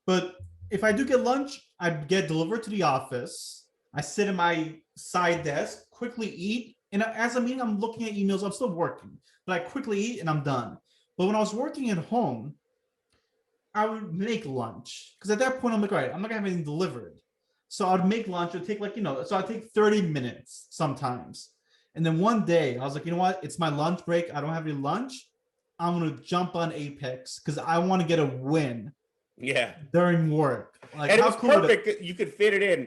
But if I do get lunch, I get delivered to the office. I sit in my side desk, quickly eat. And as I'm eating, I'm looking at emails. I'm still working, but I quickly eat and I'm done. But when I was working at home, I would make lunch. Because at that point, I'm like, all right, I'm not going to have anything delivered. So I'd make lunch. It would take so I'd take 30 minutes sometimes. And then one day, I was like, you know what? It's my lunch break. I don't have any lunch. I'm going to jump on Apex because I want to get a win. Yeah. During work. Like, and it was perfect. You could fit it in.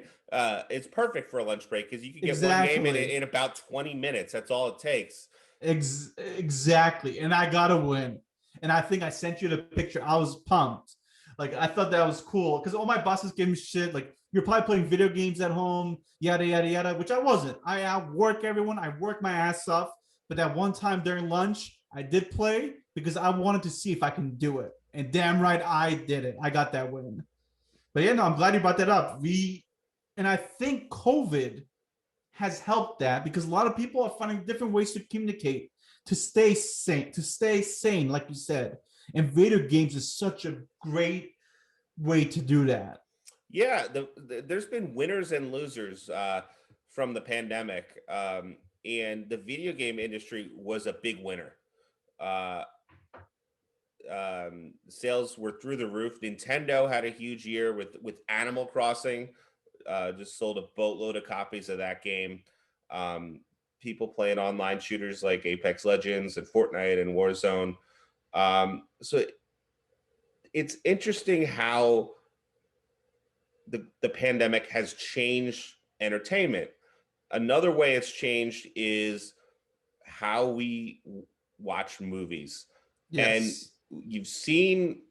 It's perfect for a lunch break because you can get one game in about 20 minutes. That's all it takes. Exactly. And I got a win. And I think I sent you the picture. I was pumped. Like, I thought that was cool because all my bosses gave me shit. Like, you're probably playing video games at home, yada, yada, yada, which I wasn't. I outwork everyone. I work my ass off. But that one time during lunch, I did play because I wanted to see if I can do it. And damn right, I did it. I got that win. But yeah, no, I'm glad you brought that up. And I think COVID has helped that because a lot of people are finding different ways to communicate, to stay sane, like you said. And video games is such a great way to do that. Yeah, there's been winners and losers from the pandemic. And the video game industry was a big winner. Sales were through the roof. Nintendo had a huge year with Animal Crossing. Just sold a boatload of copies of that game. People playing online shooters like Apex Legends and Fortnite and Warzone. So it's interesting how the pandemic has changed entertainment. Another way it's changed is how we watch movies. Yes. And you've seen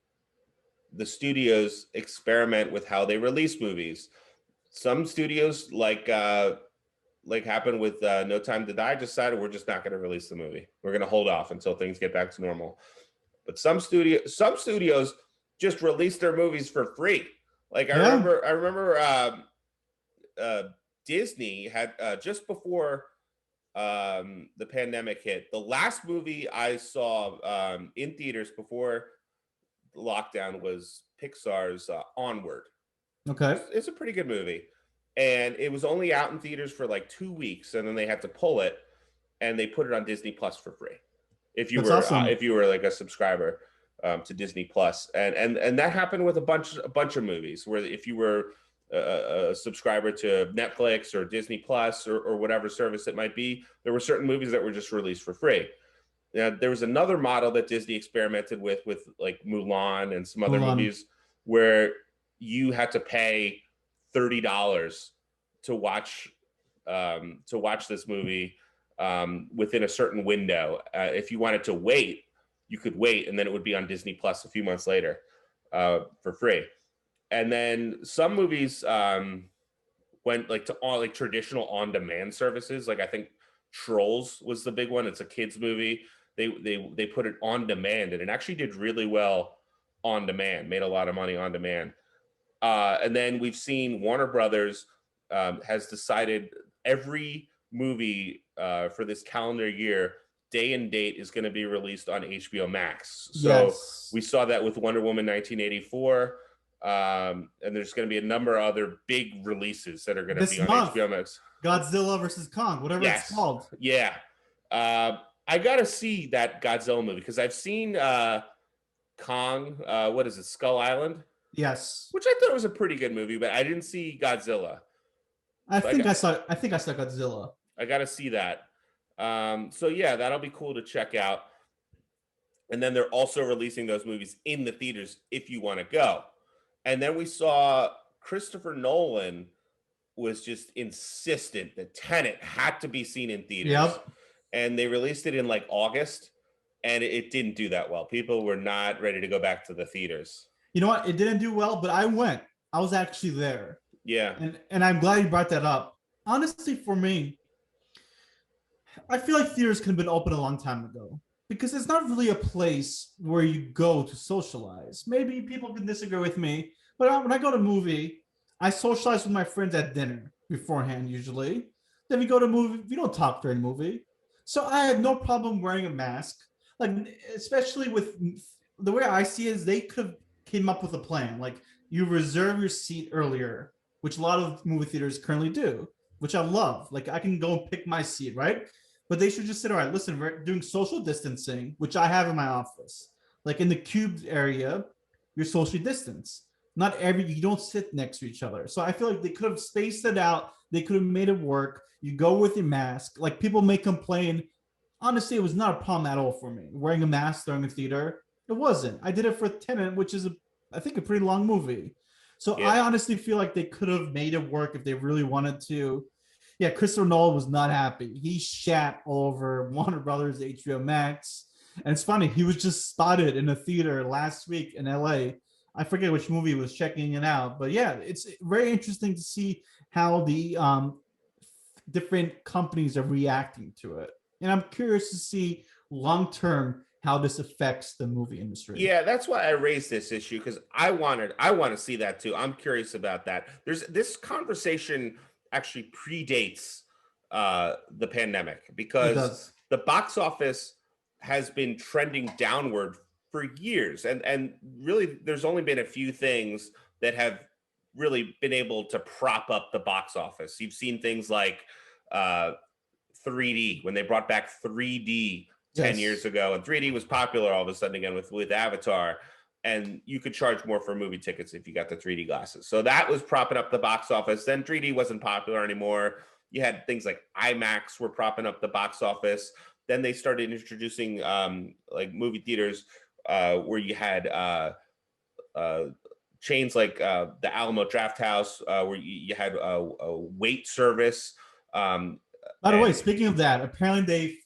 the studios experiment with how they release movies. Some studios, like happened with No Time to Die, decided we're just not going to release the movie. We're going to hold off until things get back to normal. But some studios just release their movies for free. Like I remember Disney had just before the pandemic hit, the last movie I saw in theaters before the lockdown was Pixar's Onward. Okay. It's a pretty good movie. And it was only out in theaters for like 2 weeks, and then they had to pull it, and they put it on Disney Plus for free. If you were like a subscriber to Disney Plus, and that happened with a bunch of movies where if you were a subscriber to Netflix or Disney Plus or whatever service it might be, there were certain movies that were just released for free. Now, there was another model that Disney experimented with like Mulan and some other Mulan. movies where you had to pay $30 to watch this movie within a certain window. If you wanted to wait, you could wait, and then it would be on Disney Plus a few months later for free. And then some movies went like to all like traditional on-demand services. Like I think Trolls was the big one. It's a kids movie. They put it on demand, and it actually did really well on demand. Made a lot of money on demand. And then we've seen Warner Brothers has decided every movie for this calendar year, day and date, is going to be released on HBO Max. So we saw that with Wonder Woman 1984. And there's going to be a number of other big releases that are going to be on HBO Max. Godzilla versus Kong, whatever it's called. Yeah. I got to see that Godzilla movie because I've seen Kong, what is it, Skull Island? Yes. Which I thought was a pretty good movie, but I didn't see Godzilla. I think I saw Godzilla. I got to see that. So yeah, that'll be cool to check out. And then they're also releasing those movies in the theaters if you want to go. And then we saw Christopher Nolan was just insistent that Tenet had to be seen in theaters. Yep. And they released it in like August, and it didn't do that well. People were not ready to go back to the theaters. You know what? It didn't do well, but I went. I was actually there. Yeah. And I'm glad you brought that up. Honestly, for me, I feel like theaters could have been open a long time ago because it's not really a place where you go to socialize. Maybe people can disagree with me, but when I go to a movie, I socialize with my friends at dinner beforehand usually. Then we go to a movie. We don't talk during the movie. So I had no problem wearing a mask. Like, especially with the way I see it is they could have came up with a plan. Like, you reserve your seat earlier, which a lot of movie theaters currently do, which I love. Like, I can go and pick my seat, right? But they should just say, all right, listen, we're doing social distancing, which I have in my office. Like in the cubed area, you're socially distanced. You don't sit next to each other. So I feel like they could have spaced it out. They could have made it work. You go with your mask. Like, people may complain. Honestly, it was not a problem at all for me. Wearing a mask during a theater, it wasn't. I did it for Tenet, which is, I think, a pretty long movie. So yeah. I honestly feel like they could have made it work if they really wanted to. Yeah, Christopher Nolan was not happy. He shat all over Warner Brothers, HBO Max. And it's funny, he was just spotted in a theater last week in LA. I forget which movie he was checking it out. But yeah, it's very interesting to see how the different companies are reacting to it. And I'm curious to see long-term how this affects the movie industry. Yeah, that's why I raised this issue, because I want to see that too. I'm curious about that. There's this conversation actually predates the pandemic, because the box office has been trending downward for years, and really there's only been a few things that have really been able to prop up the box office. You've seen things like 3D, when they brought back 3D 10 years ago, and 3D was popular all of a sudden again with Avatar, and you could charge more for movie tickets if you got the 3D glasses. So that was propping up the box office. Then 3D wasn't popular anymore. You had things like IMAX were propping up the box office. Then they started introducing like movie theaters where you had chains like the Alamo Drafthouse, where you had a wait service. By the way, speaking of that, apparently they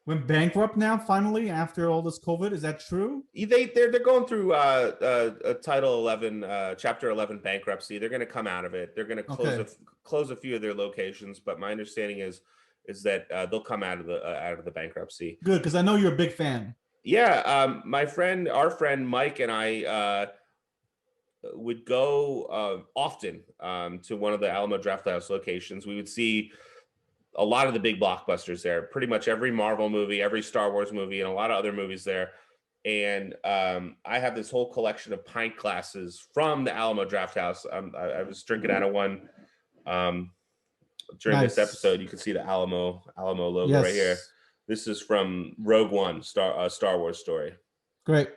went bankrupt now, finally, after all this COVID. Is that true? They're going through a Title 11, Chapter 11 bankruptcy. They're going to come out of it. They're going to close a few of their locations, but my understanding is that they'll come out of the bankruptcy. Good, because I know you're a big fan. Yeah, our friend Mike and I would go often to one of the Alamo Drafthouse locations. We would see a lot of the big blockbusters there, pretty much every Marvel movie, every Star Wars movie, and a lot of other movies there. And I have this whole collection of pint glasses from the Alamo Drafthouse. I was drinking out of one during this episode. You can see the Alamo logo right here. This is from Rogue One, Star Wars story. Great.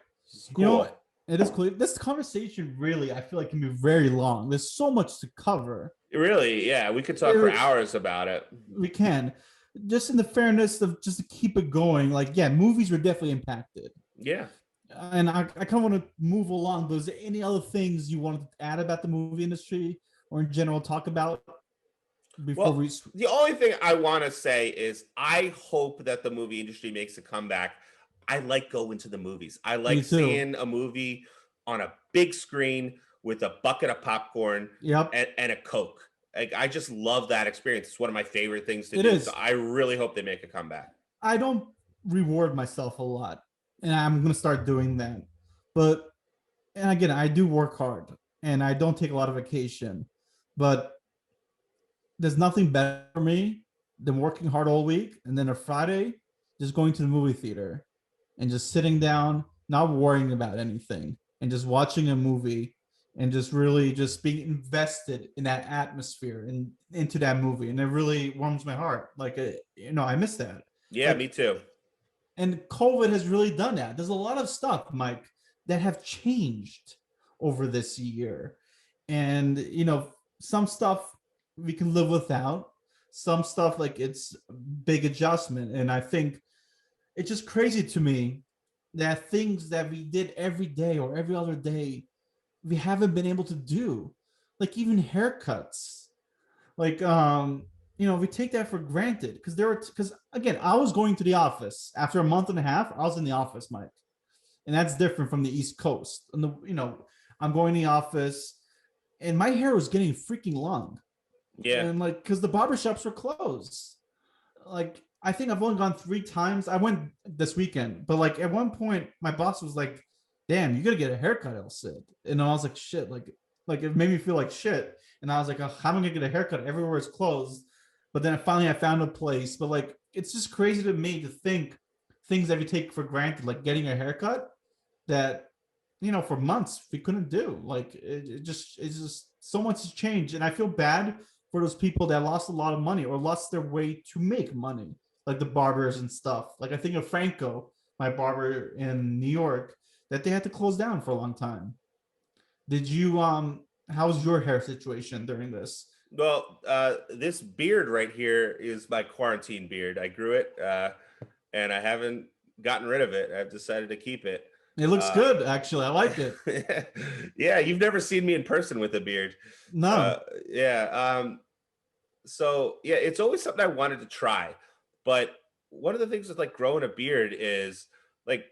Cool. You know what? It is cool. This conversation really, I feel like, can be very long. There's so much to cover. Really, yeah. We could talk for hours about it. We can. just in the fairness of just to keep it going, like, yeah, movies were definitely impacted. Yeah. And I kind of want to move along. Was there any other things you wanted to add about the movie industry or in general talk about before Well, we? the only thing I want to say is I hope that the movie industry makes a comeback. I like going to the movies. I Me like too. seeing a movie on a big screen with a bucket of popcorn Yep, and a Coke. Like, I just love that experience. It's one of my favorite things to it do. So is. I really hope they make a comeback. I don't reward myself a lot, and I'm gonna start doing that. But and again, I do work hard, and I don't take a lot of vacation, but there's nothing better for me than working hard all week and then a Friday just going to the movie theater and just sitting down, not worrying about anything, and just watching a movie and just really just being invested in that atmosphere and into that movie. And it really warms my heart. Like, I miss that. Yeah, Like, me too. and COVID has really done that. There's a lot of stuff, Mike, that have changed over this year. And, some stuff we can live without, some stuff like it's a big adjustment. And I think it's just crazy to me that things that we did every day or every other day, we haven't been able to do. Like even haircuts. Like we take that for granted because again, I was going to the office after a month and a half. I was in the office, Mike, and that's different from the East Coast. And I'm going to the office, and my hair was getting freaking long, Yeah. and like because the barbershops were closed. Like I think I've only gone 3 times. I went this weekend, but like at one point, my boss was like, "Damn, you gotta get a haircut, El Cid." And I was like, "Shit!" Like it made me feel like shit. And I was like, oh, "How am I gonna get a haircut? Everywhere is closed." But then I found a place. But like, it's just crazy to me to think things that we take for granted, like getting a haircut, that for months we couldn't do. Like it's just so much has changed, and I feel bad for those people that lost a lot of money or lost their way to make money, like the barbers and stuff. Like I think of Franco, my barber in New York, that they had to close down for a long time. Did you how's your hair situation during this? Well, this beard right here is my quarantine beard. I grew it, and I haven't gotten rid of it. I've decided to keep it. It looks Uh, good, actually. I like it. yeah, you've never seen me in person with a beard. Uh, No. yeah. So yeah, it's always something I wanted to try. But one of the things with like growing a beard is like,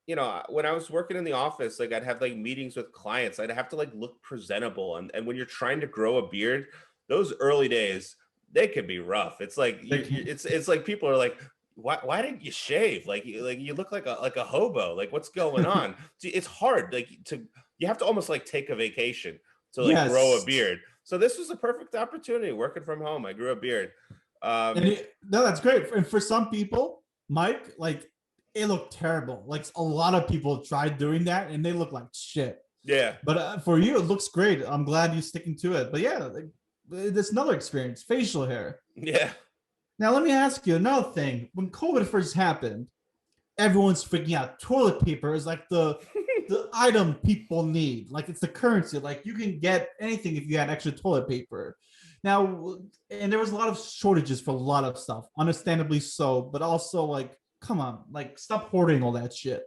when I was working in the office, like I'd have like meetings with clients, I'd have to like look presentable. And when you're trying to grow a beard, those early days, they can be rough. It's like it's like people are like, why didn't you shave? Like you look like a hobo. Like what's going on? It's hard. You have to almost like take a vacation to like grow a Yes. beard. So this was a perfect opportunity. Working from home, I grew a beard. No, that's great. And for some people, Mike, like it looked terrible. Like a lot of people tried doing that and they look like shit. Yeah, But for you, it looks great. I'm glad you're sticking to it. But yeah, like, it's another experience, facial hair. yeah, Now, let me ask you another thing. When COVID first happened, everyone's freaking out. Toilet paper is like the item people need. Like it's the currency. Like you can get anything if you had extra toilet paper. Now, and there was a lot of shortages for a lot of stuff, understandably so, but also like, come on, like stop hoarding all that shit.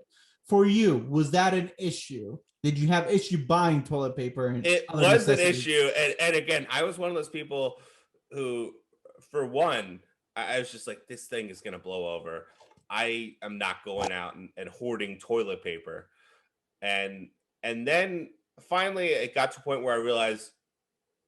For you, was that an issue? Did you have issue buying toilet paper and it other was an necessities? issue. And again, I was one of those people who, for one, I was just like, this thing is gonna blow over. I am not going out and hoarding toilet paper. And and then finally it got to a point where I realized,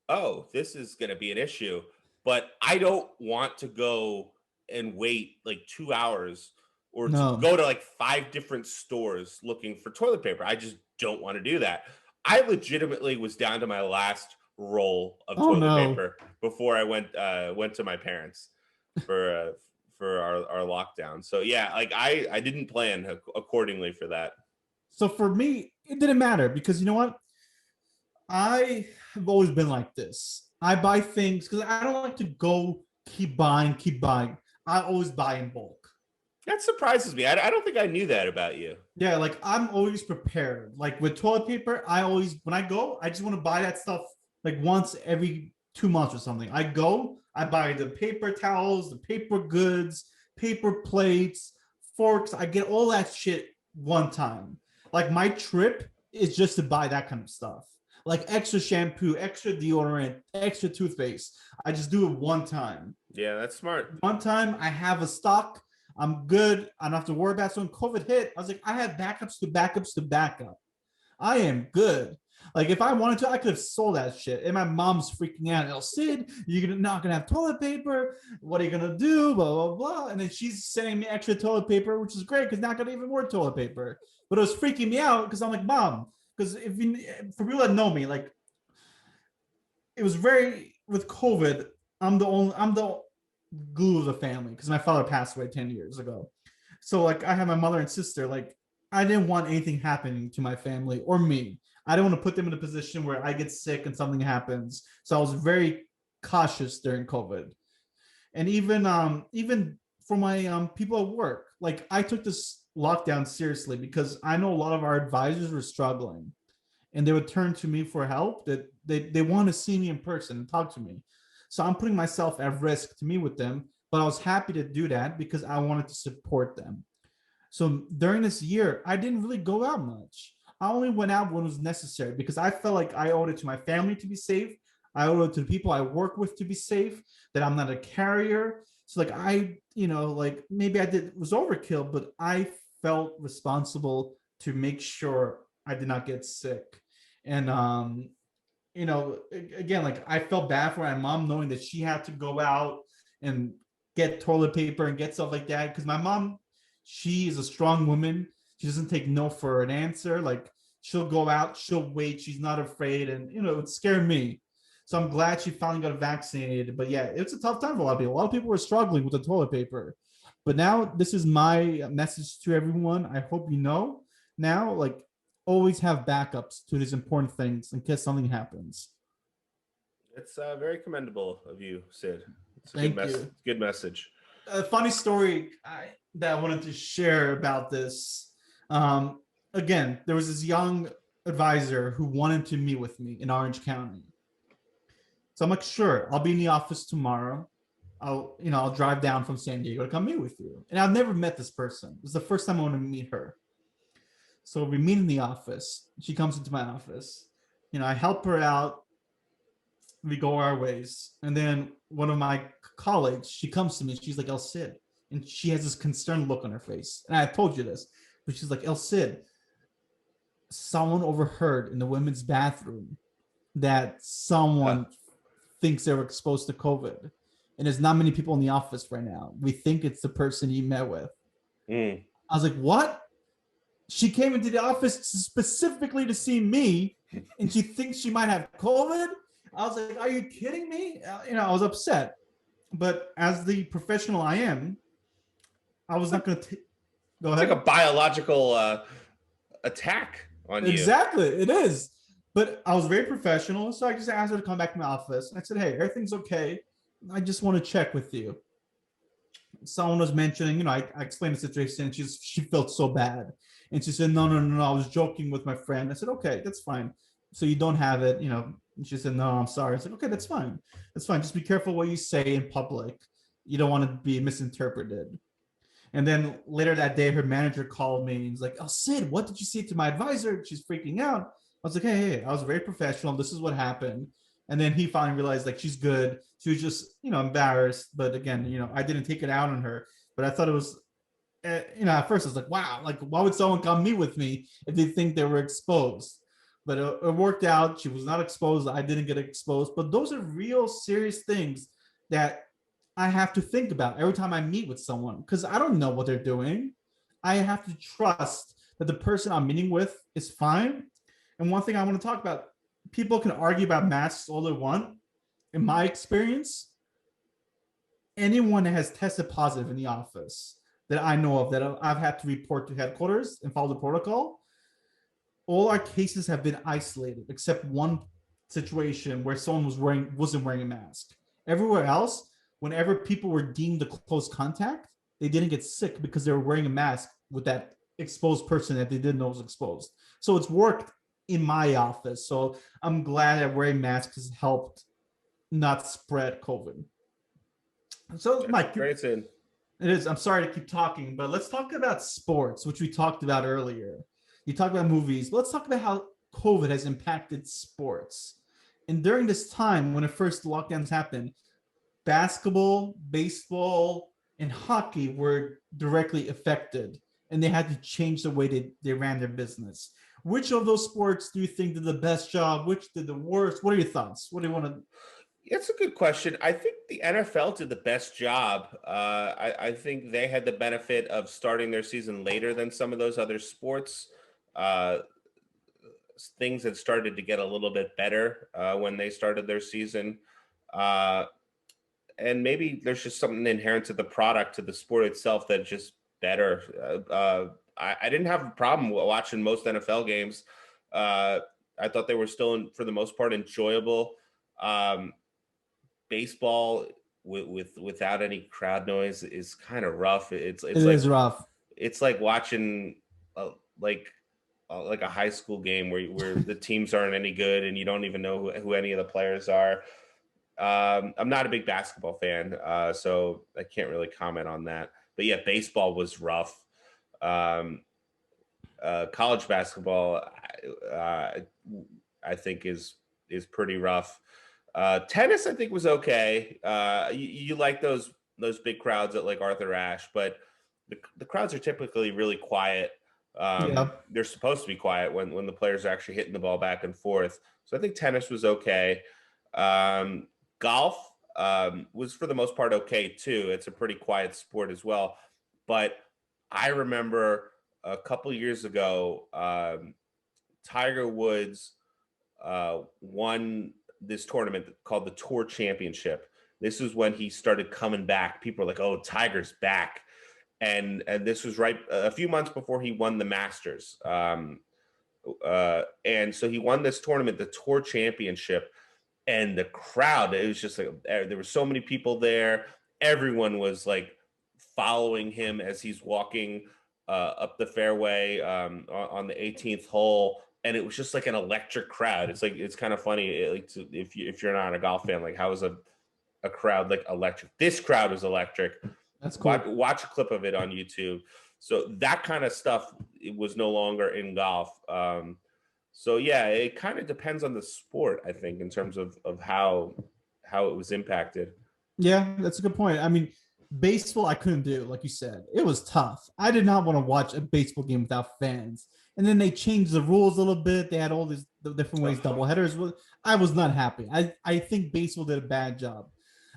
oh, this is gonna be an issue. But I don't want to go and wait like 2 hours or to No. go to like 5 different stores looking for toilet paper. I just don't want to do that. I legitimately was down to my last roll of Oh toilet no. paper before I went to my parents for our lockdown. So yeah, like I didn't plan accordingly for that. So for me, it didn't matter because you know what? I have always been like this. I buy things because I don't like to go keep buying, keep buying. I always buy in bulk. That surprises me. I don't think I knew that about you. Yeah, like I'm always prepared. Like with toilet paper, I always when I go, I just want to buy that stuff like once every 2 months or something. I go, I buy the paper towels, the paper goods, paper plates, forks. I get all that shit one time. Like my trip is just to buy that kind of stuff. Like extra shampoo, extra deodorant, extra toothpaste. I just do it one time. Yeah, that's smart. One time I have a stock. I'm good. I don't have to worry about it. So when COVID hit, I was like, I had backups to backups to backup. I am good. Like if I wanted to, I could have sold that shit. And my mom's freaking out. Oh, Sid, you're not gonna have toilet paper. What are you gonna do? Blah blah blah. And then she's sending me extra toilet paper, which is great because now I got even more toilet paper. But it was freaking me out because I'm like, Mom, because if you, for people that know me, like it was very with COVID. I'm the glue of the family because my father passed away 10 years ago. So like I have my mother and sister. Like I didn't want anything happening to my family or me. I don't want to put them in a position where I get sick and something happens. So I was very cautious during COVID. And even for my people at work, like I took this lockdown seriously because I know a lot of our advisors were struggling and they would turn to me for help. That they want to see me in person and talk to me. So I'm putting myself at risk to meet with them, but I was happy to do that because I wanted to support them. So during this year, I didn't really go out much. I only went out when it was necessary because I felt like I owed it to my family to be safe. I owe it to the people I work with to be safe, that I'm not a carrier. So like like maybe I did was overkill, but I felt responsible to make sure I did not get sick. And again, like I felt bad for my mom knowing that she had to go out and get toilet paper and get stuff like that. Because my mom, she is a strong woman. She doesn't take no for an answer. Like she'll go out, she'll wait. She's not afraid. And, it scared me. So I'm glad she finally got vaccinated. But yeah, it's a tough time for a lot of people. A lot of people were struggling with the toilet paper. But now this is my message to everyone. I hope you know now, like always have backups to these important things in case something happens. It's very commendable of you, Sid. It's a Thank you. Good message. A funny story that I wanted to share about this. Again, there was this young advisor who wanted to meet with me in Orange County. So I'm like, sure, I'll be in the office tomorrow. I'll drive down from San Diego to come meet with you. And I've never met this person. It was the first time I wanted to meet her. So we meet in the office. She comes into my office. I help her out. We go our ways. And then one of my colleagues, she comes to me. She's like, El Cid. And she has this concerned look on her face. And I told you this. But she's like, El Cid, someone overheard in the women's bathroom that someone thinks they were exposed to COVID. And there's not many people in the office right now. We think it's the person you met with. I was like, what? She came into the office specifically to see me, and she thinks she might have COVID. I was like, are you kidding me? I was upset. But as the professional I am, I was not going to go ahead. It's like a biological attack on you. Exactly, it is. But I was very professional, so I just asked her to come back to my office. I said, hey, everything's okay. I just want to check with you. Someone was mentioning, I explained the situation. She felt so bad. And she said, no, I was joking with my friend. I said, okay, that's fine. So you don't have it, And she said, no, I'm sorry. I said, okay, that's fine. That's fine. Just be careful what you say in public. You don't want to be misinterpreted. And then later that day, her manager called me and he's like, oh, Sid, what did you say to my advisor? She's freaking out. I was like, hey, I was very professional. This is what happened. And then he finally realized like she's good. She was just, embarrassed. But again, I didn't take it out on her. But I thought it was, at first I was like, wow, like why would someone come meet with me if they think they were exposed? But it worked out. She was not exposed. I didn't get exposed. But those are real serious things that I have to think about every time I meet with someone because I don't know what they're doing. I have to trust that the person I'm meeting with is fine. And one thing I want to talk about, people can argue about masks all they want. In my experience, anyone that has tested positive in the office that I know of that I've had to report to headquarters and follow the protocol, all our cases have been isolated except one situation where someone wasn't wearing a mask. Everywhere else, whenever people were deemed a close contact, they didn't get sick because they were wearing a mask with that exposed person that they didn't know was exposed. So it's worked in my office. So I'm glad that wearing masks has helped not spread COVID. So, That's a Mike, great scene. it is. I'm sorry to keep talking, but let's talk about sports, which we talked about earlier. You talked about movies, but let's talk about how COVID has impacted sports. And during this time, when the first lockdowns happened, basketball, baseball, and hockey were directly affected, and they had to change the way they ran their business. Which of those sports do you think did the best job? Which did the worst? What are your thoughts? What do you want to? It's a good question. I think the NFL did the best job. I think they had the benefit of starting their season later than some of those other sports. Uh, Things had started to get a little bit better when they started their season. Uh, and maybe there's just something inherent to the product, to the sport itself, that's just better. I didn't have a problem watching most NFL games. Uh, I thought they were still, for the most part, enjoyable. Um, Baseball without any crowd noise is kind of rough. It is rough. It's like watching like like a high school game where the teams aren't any good and you don't even know who any of the players are. I'm not a big basketball fan, so I can't really comment on that. But yeah, baseball was rough. Um, College basketball, uh, I think is pretty rough. Tennis, I think, was okay. You like those big crowds at like Arthur Ashe, but the crowds are typically really quiet. Yeah. They're supposed to be quiet when the players are actually hitting the ball back and forth. So I think tennis was okay. Um, Golf was for the most part okay too. It's a pretty quiet sport as well. But I remember a couple years ago, Tiger Woods won this tournament called the Tour Championship. This is when he started coming back. People were like, "Oh, Tiger's back," and this was right a few months before he won the Masters. And so he won this tournament, the Tour Championship, and the crowd, it was just like there were so many people there. Everyone was like following him as he's walking up the fairway on the 18th hole, and it was just like an electric crowd. It's like, it's kind of funny, if you're not a golf fan, like how is a crowd like electric? This crowd was electric. That's cool. Watch a clip of it on YouTube. So that kind of stuff, it was no longer in golf. So yeah, it kind of depends on the sport, I think, in terms of how it was impacted. Yeah, that's a good point. I mean, baseball I couldn't do, like you said. It was tough. I did not want to watch a baseball game without fans. And then they changed the rules a little bit. They had all these different ways double headers. I was not happy. I think baseball did a bad job.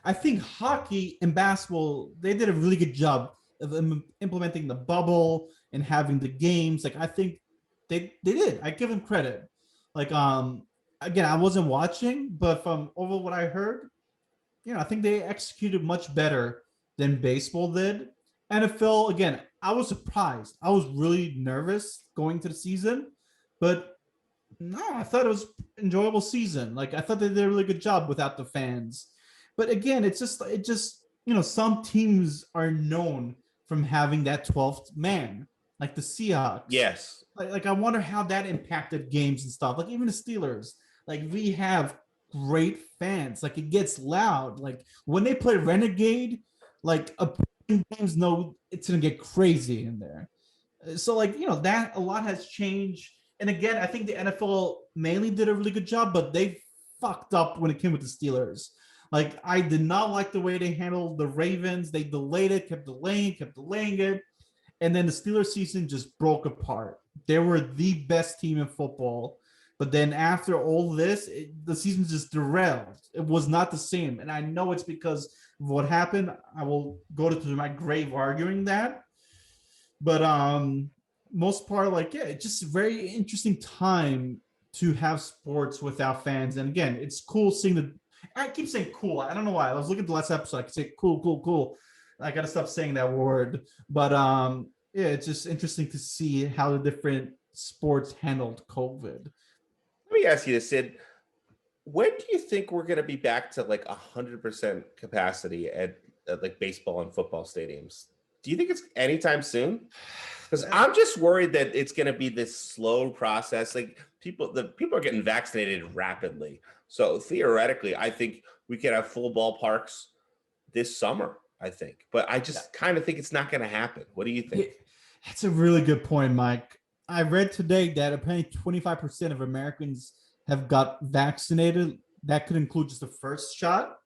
I think hockey and basketball, they did a really good job of implementing the bubble and having the games. Like I think they did. I give them credit. Like again, I wasn't watching, but from over what I heard, I think they executed much better than baseball did. NFL, again, I was surprised. I was really nervous going to the season, but no, I thought it was an enjoyable season. Like I thought they did a really good job without the fans. But again, it just some teams are known from having that 12th man, like the Seahawks. Yes. Like I wonder how that impacted games and stuff. Like even the Steelers, like we have great fans. Like it gets loud. Like when they play Renegade, like opposing teams know it's gonna get crazy in there. So like that a lot has changed. And again, I think the NFL mainly did a really good job, but they fucked up when it came with the Steelers. Like I did not like the way they handled the Ravens. They delayed it, kept delaying it. And then the Steelers season just broke apart. They were the best team in football. But then after all this, the season just derailed. It was not the same. And I know it's because of what happened. I will go to my grave arguing that. But most part, like, yeah, it's just a very interesting time to have sports without fans. And again, it's cool seeing I keep saying cool. I don't know why. I was looking at the last episode. I could say cool, cool, cool. I gotta stop saying that word. But yeah, it's just interesting to see how the different sports handled COVID. Let me ask you this, Sid. When do you think we're going to be back to like 100% capacity at like baseball and football stadiums? Do you think it's anytime soon? Because I'm just worried that it's going to be this slow process. Like people are getting vaccinated rapidly. So theoretically, I think we could have full ballparks this summer. I think. But I just kind of think it's not going to happen. What do you think? That's a really good point, Mike. I read today that apparently 25% of Americans have got vaccinated. That could include just the first shot.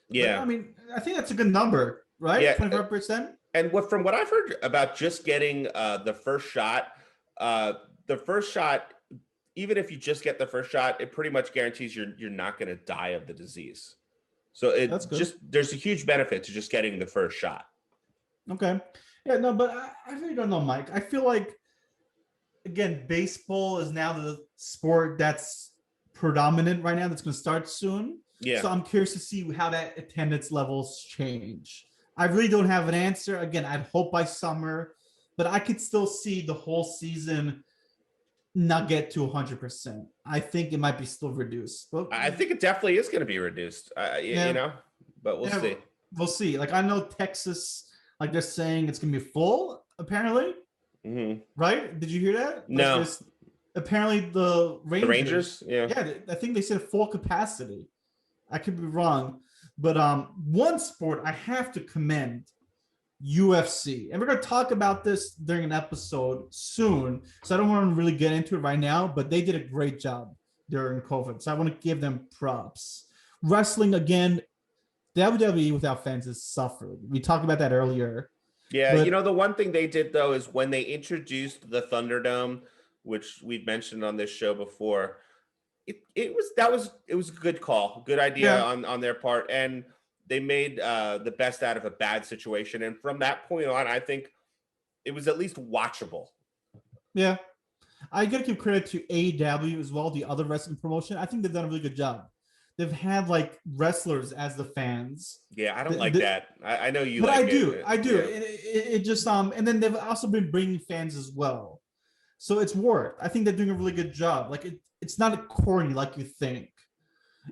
But Yeah. I mean, I think that's a good number, right? Yeah. 25%. And from what I've heard about just getting the first shot, uh, the first shot, even if you just get the first shot, it pretty much guarantees you're not going to die of the disease. So That's it good. just there's a huge benefit to just getting the first shot. Okay. Yeah, no, but I really don't know, Mike. I feel like, again, baseball is now the sport that's predominant right now, that's going to start soon. Yeah. So I'm curious to see how that attendance levels change. I really don't have an answer. Again, I'd hope by summer, but I could still see the whole season not get to 100%. I think it might be still reduced. But I think it definitely is going to be reduced, you know, but we'll see. We'll see. Like, I know Texas, like, they're saying it's going to be full, apparently. Mm-hmm. Right? Did you hear that? No. Like, apparently the Rangers. Yeah. Yeah, I think they said full capacity. I could be wrong. But one sport I have to commend, UFC. And we're going to talk about this during an episode soon. So I don't want to really get into it right now, but they did a great job during COVID. So I want to give them props. Wrestling, again, WWE without fans has suffered. We talked about that earlier. Yeah, but, you know, the one thing they did, though, is when they introduced the Thunderdome, which we've mentioned on this show before, it was a good call, good idea on their part, and they made the best out of a bad situation. And from that point on, I think it was at least watchable. Yeah, I got to give credit to AEW as well, the other wrestling promotion. I think they've done a really good job. They've had like wrestlers as the fans. Yeah, I don't like that. I know you, but I do. Yeah. It just and then they've also been bringing fans as well, so it's worked. I think they're doing a really good job. Like it's not corny like you think,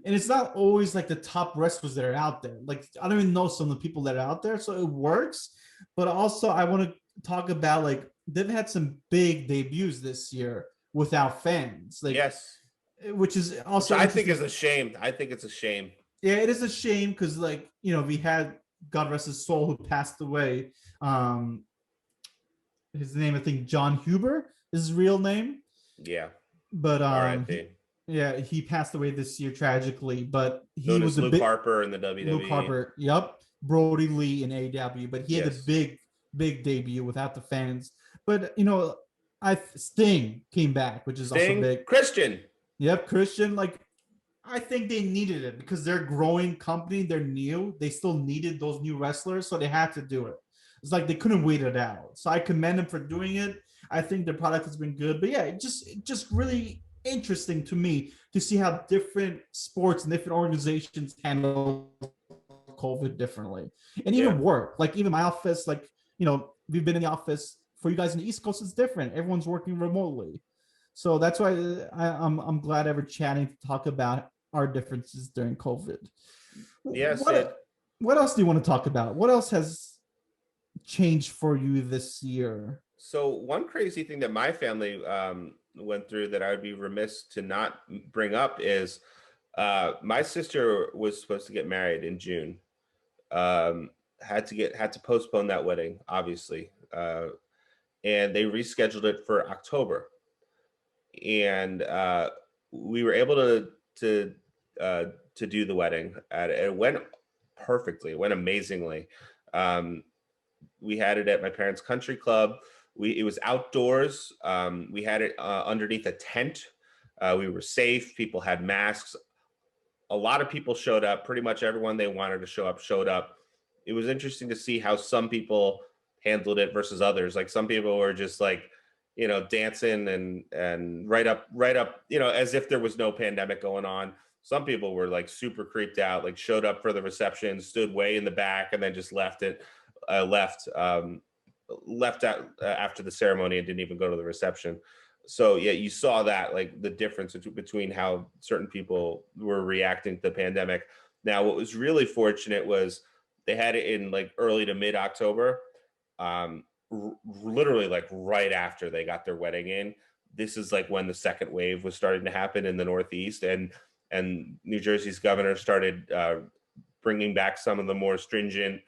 and it's not always like the top wrestlers that are out there. Like I don't even know some of the people that are out there, so it works. But also, I want to talk about like they've had some big debuts this year without fans. Like yes. Which is also I think is a shame. I think it's a shame. Yeah, it is a shame because, like, you know, we had God rest his soul who passed away. His name, I think, John Huber is his real name. Yeah. But he passed away this year tragically. But he was Luke Harper in the WWE. Luke Harper, yep. Brody Lee in AEW, but he had a big debut without the fans. But you know, Sting came back, which is also big. Christian. Yep, Christian. Like, I think they needed it because they're a growing company. They're new. They still needed those new wrestlers, so they had to do it. It's like they couldn't wait it out. So I commend them for doing it. I think their product has been good. But yeah, it just really interesting to me to see how different sports and different organizations handle COVID differently. And even work. Like even my office, like, you know, we've been in the office. For you guys in the East Coast, it's different. Everyone's working remotely. So that's why I'm glad we're chatting to talk about our differences during COVID. Yes. What else do you want to talk about? What else has changed for you this year? So one crazy thing that my family went through that I would be remiss to not bring up is my sister was supposed to get married in June. Had to postpone that wedding, obviously, and they rescheduled it for October. And we were able to do the wedding. It went perfectly. It went amazingly. We had it at my parents' country club. It was outdoors. We had it underneath a tent. We were safe. People had masks. A lot of people showed up. Pretty much everyone they wanted to show up showed up. It was interesting to see how some people handled it versus others. Like some people were just like, you know, dancing and right up, you know, as if there was no pandemic going on. Some people were like super creeped out, like showed up for the reception, stood way in the back, and then just left out after the ceremony and didn't even go to the reception. So yeah, you saw that, like the difference between how certain people were reacting to the pandemic. Now, what was really fortunate was they had it in like early to mid October. Literally like right after they got their wedding in. This is like when the second wave was starting to happen in the Northeast, and New Jersey's governor started bringing back some of the more stringent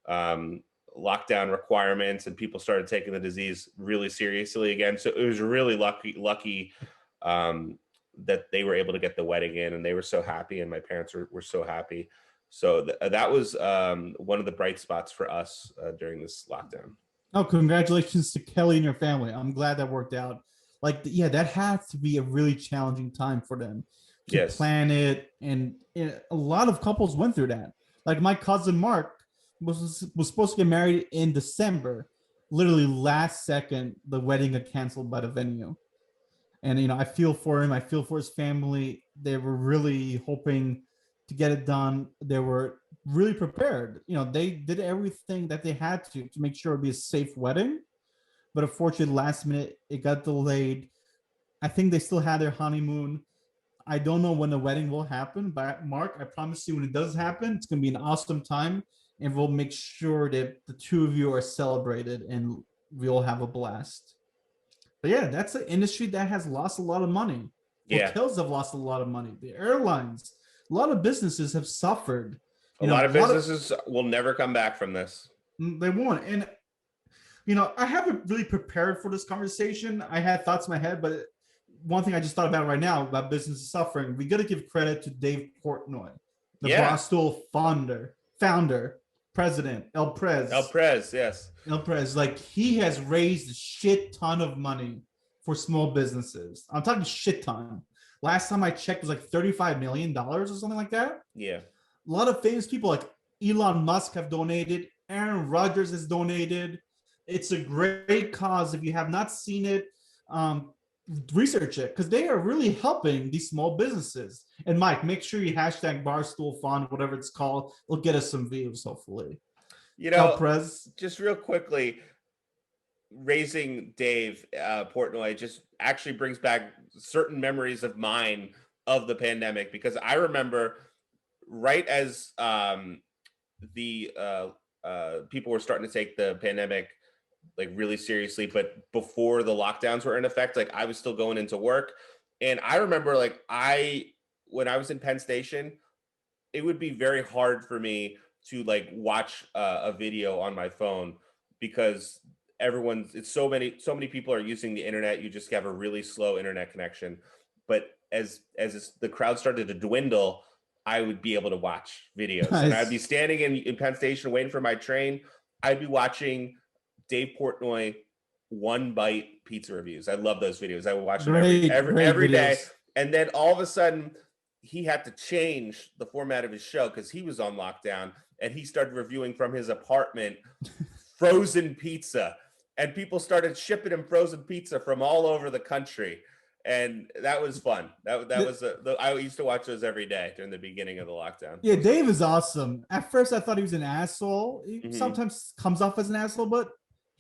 lockdown requirements, and people started taking the disease really seriously again. So it was really lucky that they were able to get the wedding in, and they were so happy, and my parents were so happy. So that was one of the bright spots for us during this lockdown. Oh, congratulations to Kelly and your family. I'm glad that worked out. Like, yeah, that had to be a really challenging time for them to plan it. And a lot of couples went through that. Like my cousin Mark was supposed to get married in December. Literally last second, the wedding got canceled by the venue. And, I feel for him. I feel for his family. They were really hoping to get it done. They were really prepared. They did everything that they had to make sure it'd be a safe wedding. But unfortunately, last minute, it got delayed. I think they still had their honeymoon. I don't know when the wedding will happen, but Mark, I promise you, when it does happen, it's going to be an awesome time. And we'll make sure that the two of you are celebrated and we'll have a blast. But yeah, that's an industry that has lost a lot of money. Hotels have lost a lot of money. The airlines, a lot of businesses have suffered. A lot of businesses will never come back from this. They won't. And, I haven't really prepared for this conversation. I had thoughts in my head, but one thing I just thought about right now about businesses suffering, we got to give credit to Dave Portnoy, the Barstool founder, president, El Prez, yes. El Prez, like he has raised a shit ton of money for small businesses. I'm talking shit ton. Last time I checked, it was like $35 million or something like that. Yeah. A lot of famous people like Elon Musk have donated. Aaron Rodgers has donated. It's a great cause. If you have not seen it, research it because they are really helping these small businesses. And Mike, make sure you hashtag Barstool Fund, whatever it's called. It'll get us some views, hopefully. Just real quickly, raising Dave Portnoy just actually brings back certain memories of mine of the pandemic, because I remember right as the people were starting to take the pandemic like really seriously, but before the lockdowns were in effect, like I was still going into work. And I remember when I was in Penn Station, it would be very hard for me to like watch a video on my phone because so many people are using the internet. You just have a really slow internet connection. But as the crowd started to dwindle, I would be able to watch videos. Nice. And I'd be standing in Penn Station waiting for my train. I'd be watching Dave Portnoy One Bite pizza reviews. I love those videos. I would watch them every day. And then all of a sudden, he had to change the format of his show because he was on lockdown, and he started reviewing from his apartment frozen pizza, and people started shipping him frozen pizza from all over the country. And that was fun. I used to watch those every day during the beginning of the lockdown. Yeah, Dave is awesome. At first, I thought he was an asshole. He sometimes comes off as an asshole, but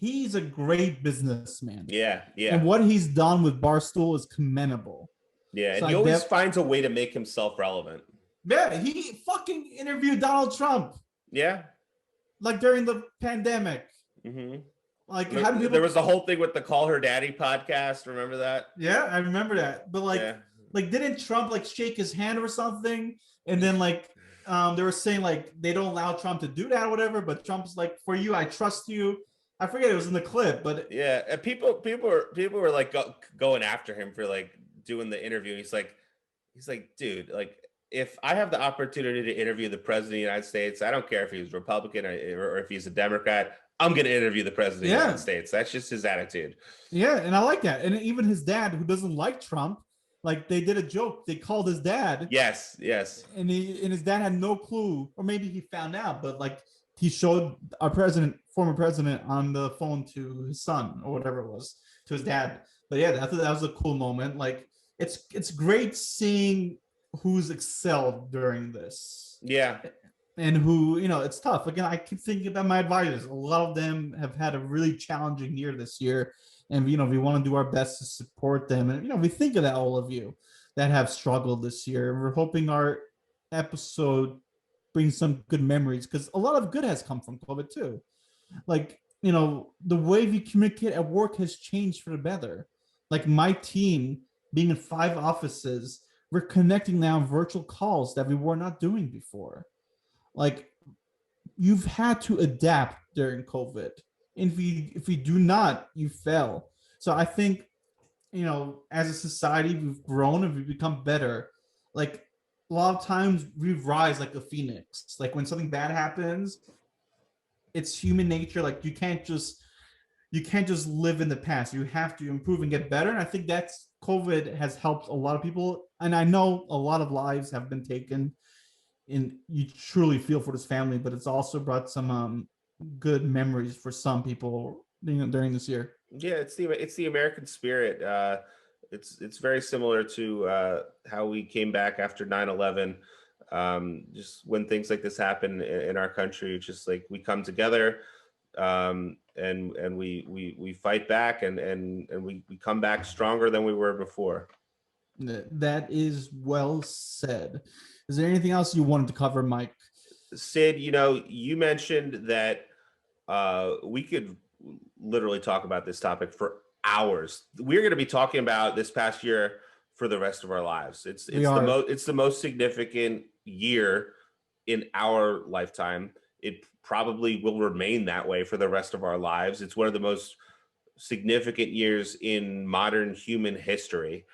he's a great businessman. Yeah. And what he's done with Barstool is commendable. Yeah, and he always finds a way to make himself relevant. Yeah, he fucking interviewed Donald Trump. Yeah. Like during the pandemic. Mm-hmm. Like, there was the whole thing with the Call Her Daddy podcast. Remember that? Yeah, I remember that. But like didn't Trump like shake his hand or something? And then they were saying like they don't allow Trump to do that or whatever. But Trump's like, for you, I trust you. I forget, it was in the clip, but yeah, and people were like going after him for like doing the interview. He's like, dude, like if I have the opportunity to interview the president of the United States, I don't care if he's Republican or if he's a Democrat. I'm going to interview the president of the United States. That's just his attitude. Yeah, and I like that. And even his dad, who doesn't like Trump, like they did a joke. They called his dad. Yes. And his dad had no clue, or maybe he found out, but like he showed our former president, on the phone to his son or whatever it was, to his dad. But yeah, I thought that was a cool moment. Like it's great seeing who's excelled during this. Yeah. And who, it's tough. Again, I keep thinking about my advisors. A lot of them have had a really challenging year this year. And, we want to do our best to support them. And, we think of that, all of you that have struggled this year. And we're hoping our episode brings some good memories, because a lot of good has come from COVID too. Like, the way we communicate at work has changed for the better. Like my team being in 5 offices, we're connecting now on virtual calls that we were not doing before. Like you've had to adapt during COVID. And if you do not, you fail. So I think, as a society, we've grown and we've become better. Like a lot of times we rise like a phoenix. Like when something bad happens, it's human nature. Like you can't just live in the past. You have to improve and get better. And I think that's COVID has helped a lot of people. And I know a lot of lives have been taken, and you truly feel for this family, but it's also brought some good memories for some people during this year. Yeah, it's the American spirit. It's very similar to how we came back after 9/11. Just when things like this happen in our country, it's just like we come together, and we fight back, and we come back stronger than we were before. That is well said. Is there anything else you wanted to cover, Mike? Sid, you mentioned that we could literally talk about this topic for hours. We're going to be talking about this past year for the rest of our lives. It's the most significant year in our lifetime. It probably will remain that way for the rest of our lives. It's one of the most significant years in modern human history.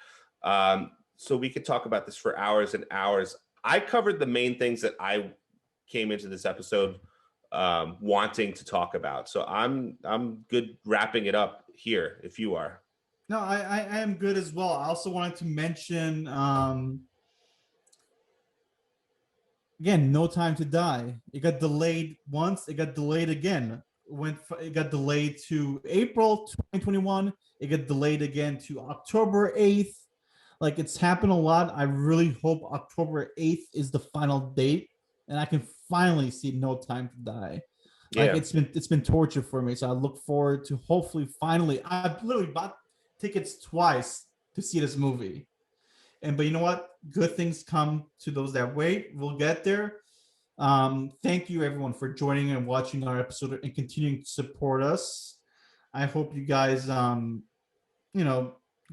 So we could talk about this for hours and hours. I covered the main things that I came into this episode wanting to talk about. So I'm good wrapping it up here if you are. No, I am good as well. I also wanted to mention again, No Time to Die. It got delayed once, it got delayed again. It got delayed to April 2021. It got delayed again to October 8th. Like, it's happened a lot. I really hope October 8th is the final date and I can finally see No Time to Die. Like, Yeah. it's been torture for me. So I look forward to hopefully finally. I've literally bought tickets twice to see this movie. But you know what? Good things come to those that wait. We'll get there. Thank you everyone for joining and watching our episode and continuing to support us. I hope you guys got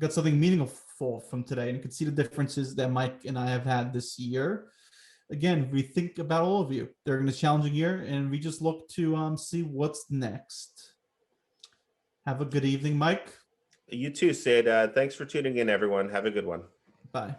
something meaningful from today and you can see the differences that Mike and I have had this year. Again, we think about all of you during this challenging year, and we just look to see what's next. Have a good evening, Mike. You too, Sid. Thanks for tuning in, everyone. Have a good one. Bye.